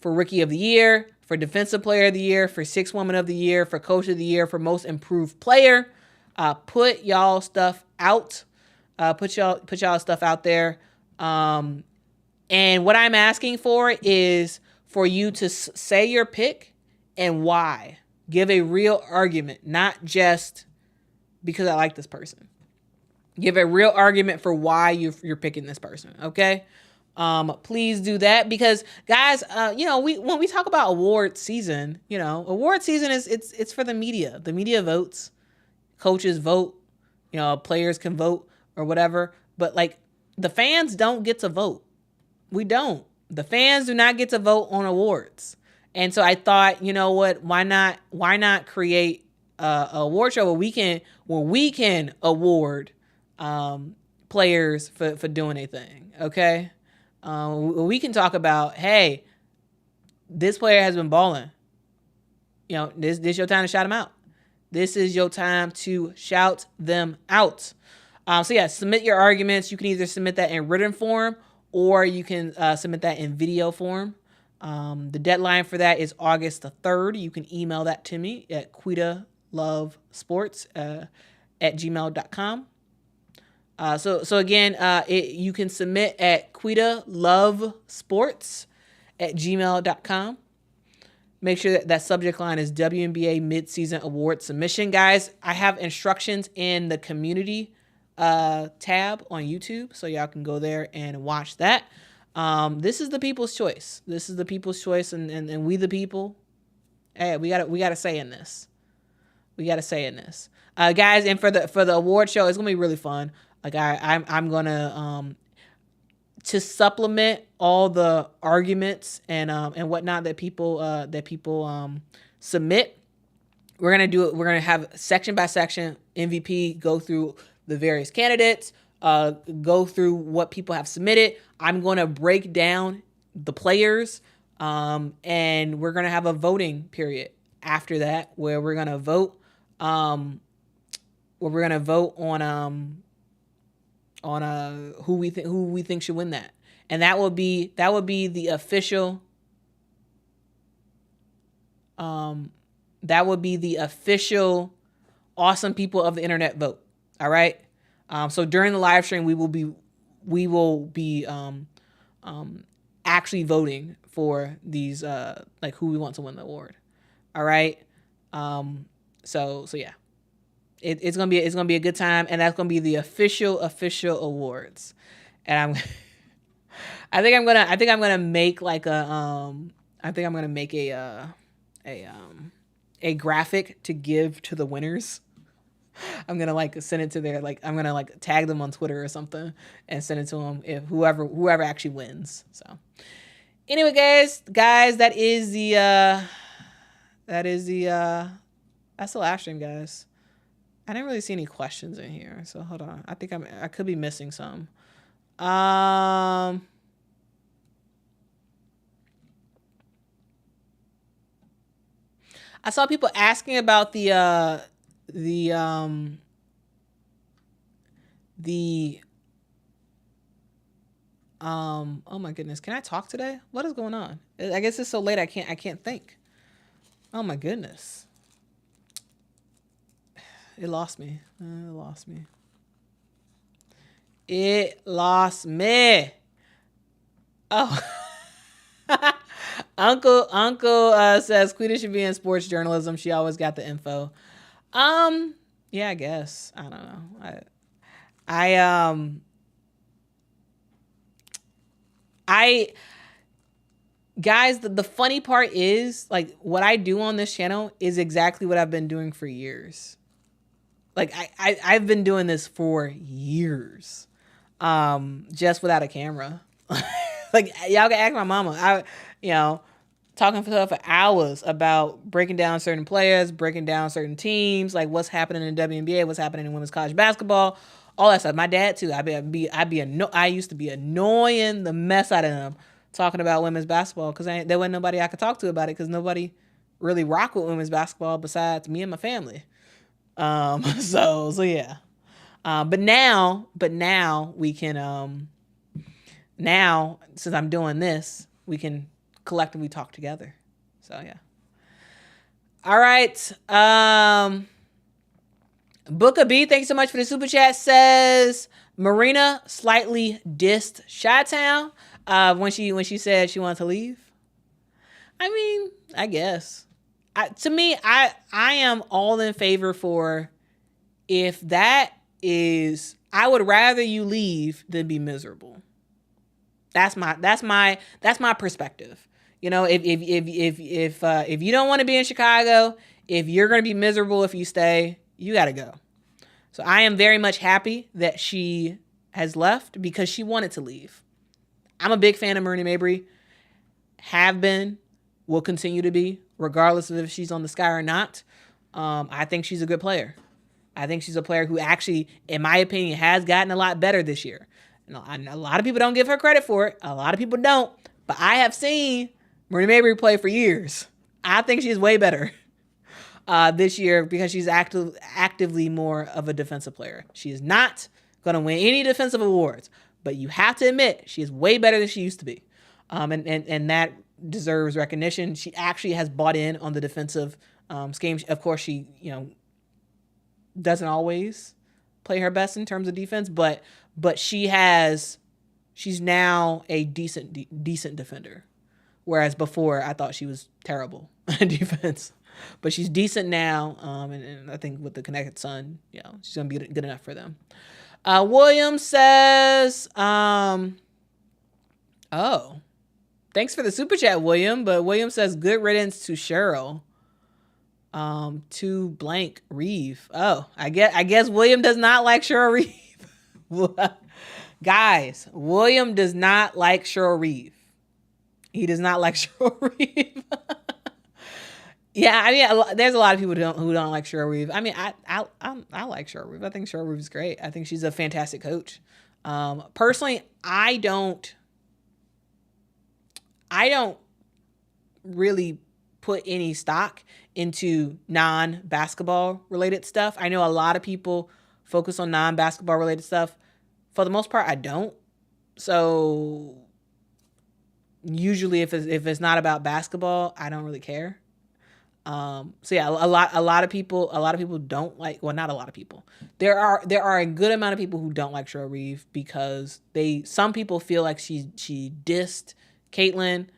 for Rookie of the Year, for Defensive Player of the Year, for Sixth Woman of the Year, for Coach of the Year, for Most Improved Player. Put y'all stuff out. Put y'all stuff out there. And what I'm asking for is for you to say your pick and why. Give a real argument, not just because I like this person. Give a real argument for why you're picking this person. Okay. Please do that, because guys, when we talk about award season, award season it's for the media. The media votes, coaches vote, players can vote or whatever, but like the fans don't get to vote. We don't. The fans do not get to vote on awards. And so I thought, you know what, why not create a award show where we can award players for doing a thing. Okay. We can talk about, hey, this player has been balling. This your time to shout them out. This is your time to shout them out. So yeah, submit your arguments. You can either submit that in written form or you can submit that in video form. The deadline for that is August the 3rd. You can email that to me at quitalovesports at gmail.com. So again, you can submit at quitalovesports quitalovesports@gmail.com. Make sure that subject line is WNBA Midseason Award Submission. Guys, I have instructions in the community tab on YouTube, so y'all can go there and watch that. This is the people's choice. This is the people's choice, and we the people. Hey, we got to say in this. We got to say in this, guys. And for the award show, it's gonna be really fun. Like I'm gonna to supplement all the arguments and whatnot that people submit. We're gonna do it. We're gonna have section by section MVP go through the various candidates, go through what people have submitted. I'm gonna break down the players, and we're gonna have a voting period after that where we're gonna vote. On who we think should win that, and that will be the official. That would be the official awesome people of the internet vote. All right. So during the live stream, we will be actually voting for these like who we want to win the award. All right. So yeah. It's gonna be a good time, and that's gonna be the official awards. And I think I'm gonna make like a a graphic to give to the winners. I'm gonna like send it to their I'm gonna like tag them on Twitter or something and send it to them if whoever actually wins. So anyway, guys, that's the live stream, guys. I didn't really see any questions in here, so hold on. I think I could be missing some. I saw people asking about the oh my goodness, can I talk today? What is going on? I guess it's so late I can't think. Oh my goodness. It lost me. It lost me. Oh. Uncle says Quita should be in sports journalism. She always got the info. Yeah, I guess. I don't know. Guys, the funny part is like what I do on this channel is exactly what I've been doing for years. Like I've been doing this for years, just without a camera. Like y'all can ask my mama. Talking to her for hours about breaking down certain players, breaking down certain teams, like what's happening in the WNBA, what's happening in women's college basketball, all that stuff. My dad too. I used to be annoying the mess out of him talking about women's basketball because there wasn't nobody I could talk to about it because nobody really rocked with women's basketball besides me and my family. So yeah. But now we can, now since I'm doing this, we can collectively talk together. So yeah. All right. Booker B, thank you so much for the super chat. Says Marina slightly dissed Chi-Town when she said she wanted to leave. I mean, I guess. To me, I am all in favor for if that is, I would rather you leave than be miserable. That's my perspective. If you don't want to be in Chicago, if you're going to be miserable if you stay, you got to go. So I am very much happy that she has left because she wanted to leave. I'm a big fan of Marina Mabrey. Have been, will continue to be, regardless of if she's on the sky or not. I think she's a good player. I think she's a player who actually, in my opinion, has gotten a lot better this year. And a lot of people don't give her credit for it. A lot of people don't. But I have seen Marina Mabrey play for years. I think she's way better this year because she's actively more of a defensive player. She is not going to win any defensive awards. But you have to admit, she is way better than she used to be. And that deserves recognition. She actually has bought in on the defensive scheme. Of course, she doesn't always play her best in terms of defense, but she's now a decent defender. Whereas before, I thought she was terrible in defense. But she's decent now, and I think with the connected son, she's gonna be good enough for them. William says, "Oh, thanks for the super chat, William." But William says, "Good riddance to Cheryl." To blank Reeve. Oh, I guess William does not like Cheryl Reeve. Guys, William does not like Cheryl Reeve. He does not like Cheryl Reeve. Yeah, I mean, there's a lot of people who don't like Cheryl Reeve. I mean, I like Cheryl Reeve. I think Cheryl Reeve is great. I think she's a fantastic coach. Personally, I don't really put any stock into non-basketball related stuff. I know a lot of people focus on non-basketball related stuff. For the most part, I don't. So usually if it's not about basketball, I don't really care. So yeah, a lot of people don't like, well, not a lot of people. There are a good amount of people who don't like Cheryl Reeve because some people feel like she dissed Caitlyn.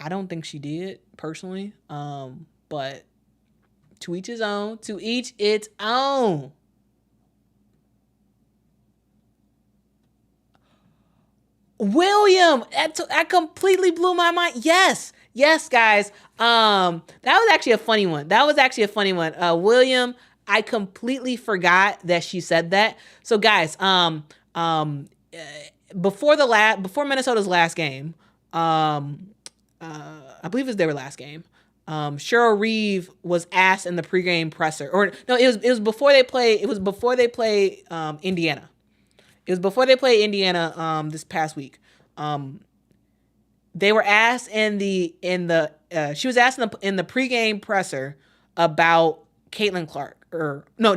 I don't think she did personally. But to each his own, to each its own. William, that completely blew my mind. Yes, guys. That was actually a funny one. William, I completely forgot that she said that. So guys, before Minnesota's last game, I believe it was their last game. Cheryl Reeve was asked in the pregame presser, or no, it was before they play. It was before they play Indiana. It was before they played Indiana this past week. They were asked she was asked in the pregame presser about Caitlin Clark.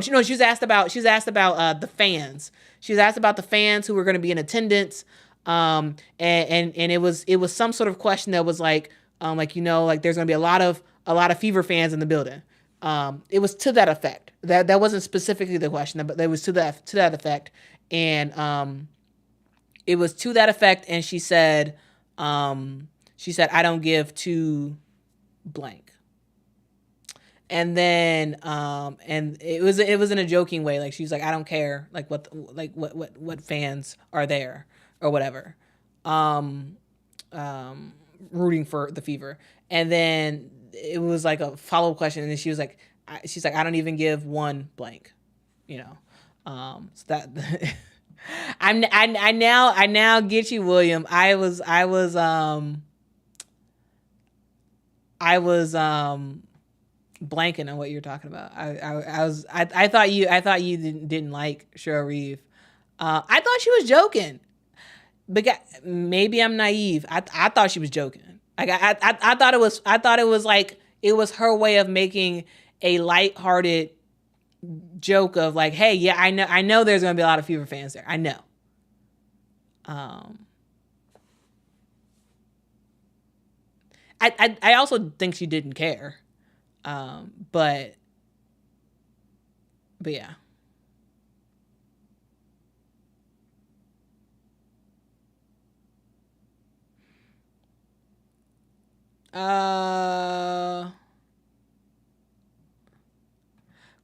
She was asked about the fans. She was asked about the fans who were going to be in attendance. And it was some sort of question that was like there's going to be a lot of Fever fans in the building. It was to that effect. That wasn't specifically the question, but it was to that effect. And it was to that effect, and she said, I don't give two blank. And then and it was in a joking way, like she was like, I don't care like what fans are there or whatever, rooting for the Fever. And then it was like a follow-up question, and then she's like, I don't even give one blank, so that I now get you, William. I was blanking on what you're talking about. I thought you didn't like Cheryl Reeve. I thought she was joking, but maybe I'm naive. I thought she was joking. Like I thought it was like it was her way of making a lighthearted joke of like, hey, yeah, I know there's gonna be a lot of Fever fans there. I know. I also think she didn't care. But yeah.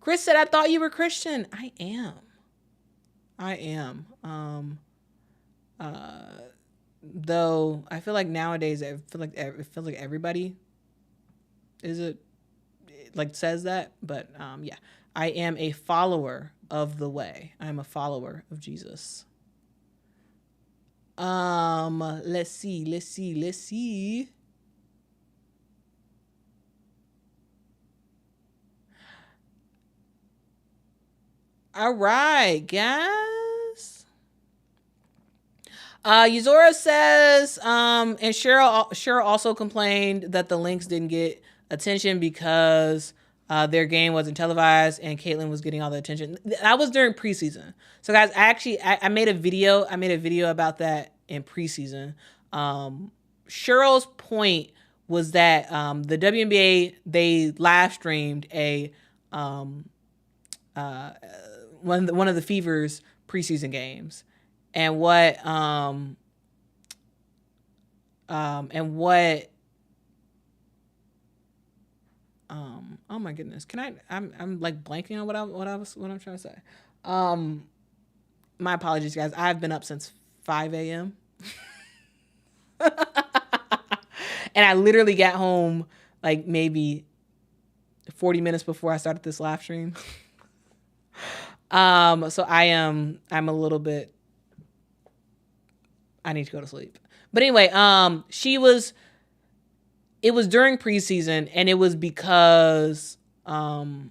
Chris said, I thought you were Christian. I am. Though I feel like nowadays it feels like everybody says that, but yeah, I am a follower of the way. I'm a follower of Jesus. Let's see. All right, guys. Yuzora says, and Cheryl also complained that the Lynx didn't get attention because their game wasn't televised and Caitlyn was getting all the attention. That was during preseason. So guys, I made a video about that in preseason. Cheryl's point was that the WNBA, they live streamed one of the Fever's preseason games. And what And what, oh my goodness, I'm like blanking on what I'm trying to say. My apologies, guys. I've been up since 5 a.m. And I literally got home like maybe 40 minutes before I started this live stream. So I'm a little bit, I need to go to sleep. But anyway, it was during preseason, and it was because Caitlin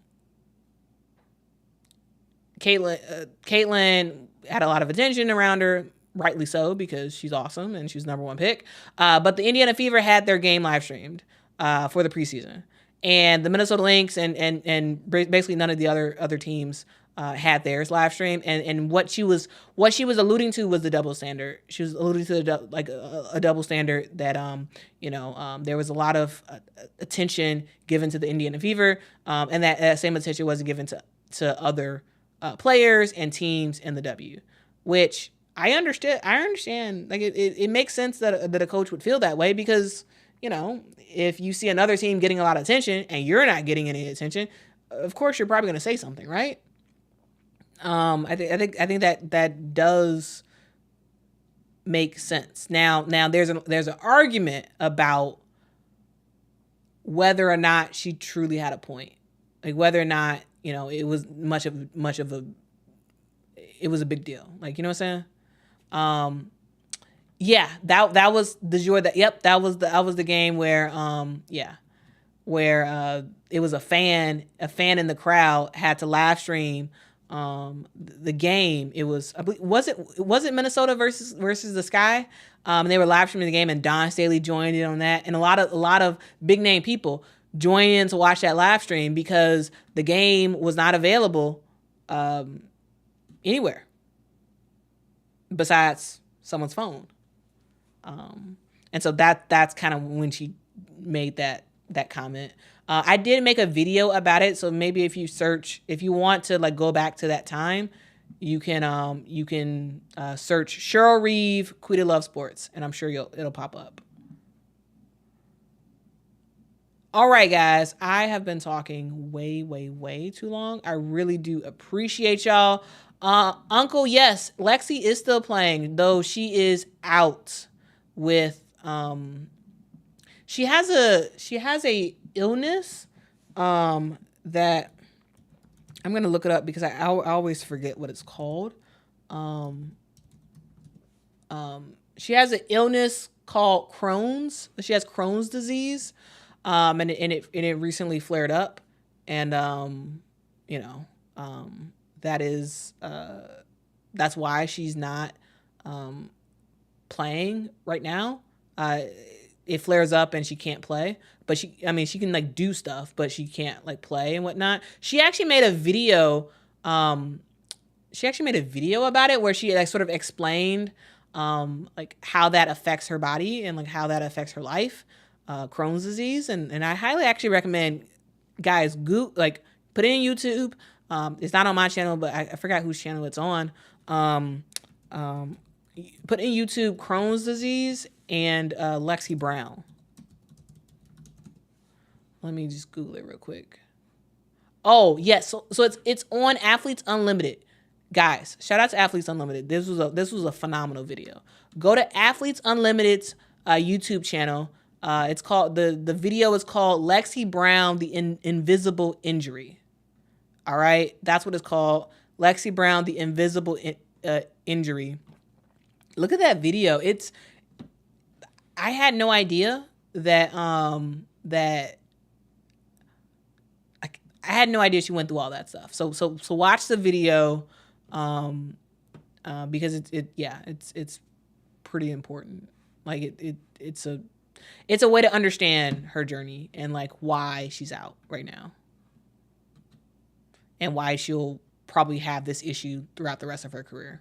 had a lot of attention around her, rightly so, because she's awesome and she's number one pick. But the Indiana Fever had their game live streamed for the preseason, and the Minnesota Lynx and basically none of the other teams had theirs live stream. And what she was alluding to was the double standard. She was alluding to a double standard that there was a lot of attention given to the Indiana Fever, and that same attention wasn't given to other players and teams in the W, which I understand. Like it makes sense that a coach would feel that way, because if you see another team getting a lot of attention and you're not getting any attention, of course you're probably going to say something, right? I think that does make sense. Now there's an argument about whether or not she truly had a point, like whether or not it was much of a it was a big deal. Like, you know what I'm saying? Yeah, that was the joy that was the game where it was a fan in the crowd had to live stream the game. It was it Minnesota versus the Sky? They were live streaming the game, and Don Staley joined in on that, and a lot of big name people joined in to watch that live stream because the game was not available anywhere besides someone's phone. And so that's kind of when she made that comment. I did make a video about it, so maybe if you want to like go back to that time, you can search Cheryl Reeve, Quita Loves Sports, and I'm sure it'll pop up. All right, guys, I have been talking way too long. I really do appreciate y'all. Uncle, yes, Lexi is still playing, though she is out with she has a illness that I'm gonna look it up because I always forget what it's called. She has an illness called Crohn's. She has Crohn's disease, and it recently flared up, and that's why she's not playing right now. It flares up and she can't play, but she can like do stuff, but she can't like play and whatnot. She actually made a video. She actually made a video about it where she like sort of explained like how that affects her body and like how that affects her life, Crohn's disease, and I highly actually recommend guys put it in YouTube. It's not on my channel, but I forgot whose channel it's on. Put in YouTube Crohn's disease and Lexi Brown. Let me just Google it real quick. Oh yes, so it's on Athletes Unlimited, guys. Shout out to Athletes Unlimited. This was a phenomenal video. Go to Athletes Unlimited's YouTube channel. It's called the video is called Lexi Brown, the Invisible Injury. All right, that's what it's called. Lexi Brown, the Invisible Injury. Look at that video. I had no idea that I had no idea she went through all that stuff. So watch the video, because it's pretty important. Like it's a way to understand her journey and like why she's out right now, and why she'll probably have this issue throughout the rest of her career.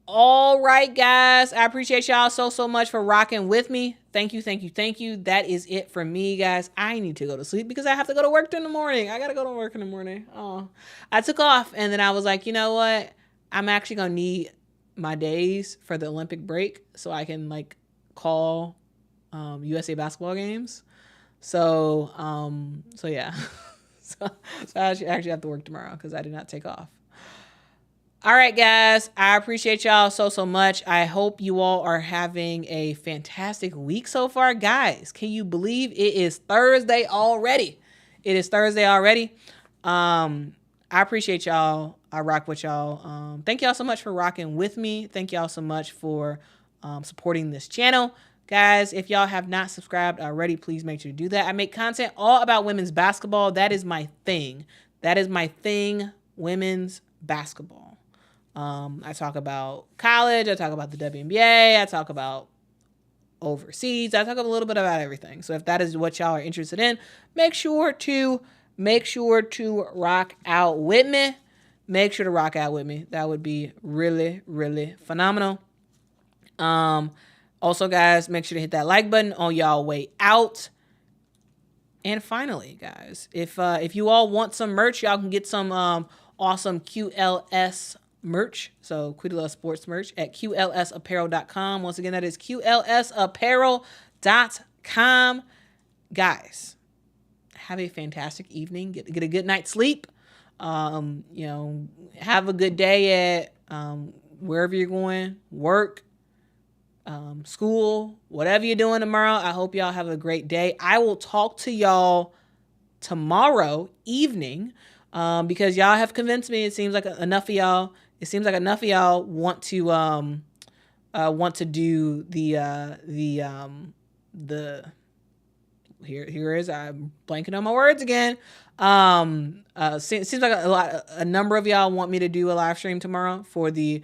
All right, guys. I appreciate y'all so much for rocking with me. Thank you. That is it for me, guys. I need to go to sleep because I have to go to work in the morning. I got to go to work in the morning. Oh, I took off and then I was like, you know what? I'm actually going to need my days for the Olympic break so I can like call USA basketball games. So yeah. so I actually have to work tomorrow because I did not take off. All right, guys. I appreciate y'all so much. I hope you all are having a fantastic week so far. Guys, can you believe it is Thursday already? It is Thursday already. I appreciate y'all. I rock with y'all. Thank y'all so much for rocking with me. Thank y'all so much for supporting this channel. Guys, if y'all have not subscribed already, please make sure to do that. I make content all about women's basketball. That is my thing. That is my thing, women's basketball. I talk about college. I talk about the WNBA. I talk about overseas. I talk a little bit about everything. So if that is what y'all are interested in, make sure to rock out with me. Make sure to rock out with me. That would be really, really phenomenal. Also, guys, make sure to hit that like button on y'all way out. And finally, guys, if you all want some merch, y'all can get some awesome QLS merch. So Quita Loves Sports merch at qutalsapparel.com. Once again, that is qutalsapparel.com. Guys, have a fantastic evening. Get a good night's sleep. Have a good day at wherever you're going, work, school, whatever you're doing tomorrow. I hope y'all have a great day. I will talk to y'all tomorrow evening because y'all have convinced me. It seems like enough of y'all want to do the here is I'm blanking on my words again. Seems like a number of y'all want me to do a live stream tomorrow for the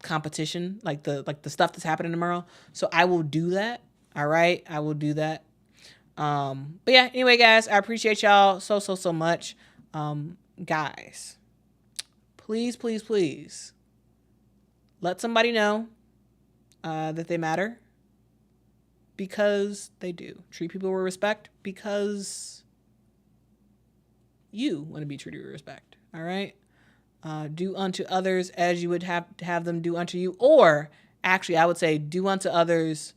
competition, like the stuff that's happening tomorrow. So I will do that. All right, I will do that. But yeah, anyway, guys, I appreciate y'all so much. Guys, please let somebody know that they matter, because they do. Treat people with respect because you want to be treated with respect. All right. Do unto others as you would have them do unto you, or actually I would say do unto others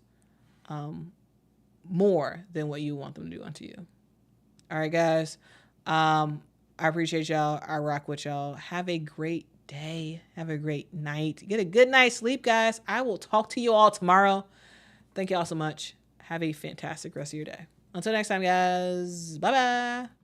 more than what you want them to do unto you. All right, guys. I appreciate y'all. I rock with y'all. Have a great day. Have a great night. Get a good night's sleep, guys. I will talk to you all tomorrow. Thank you all so much. Have a fantastic rest of your day. Until next time, guys. Bye-bye.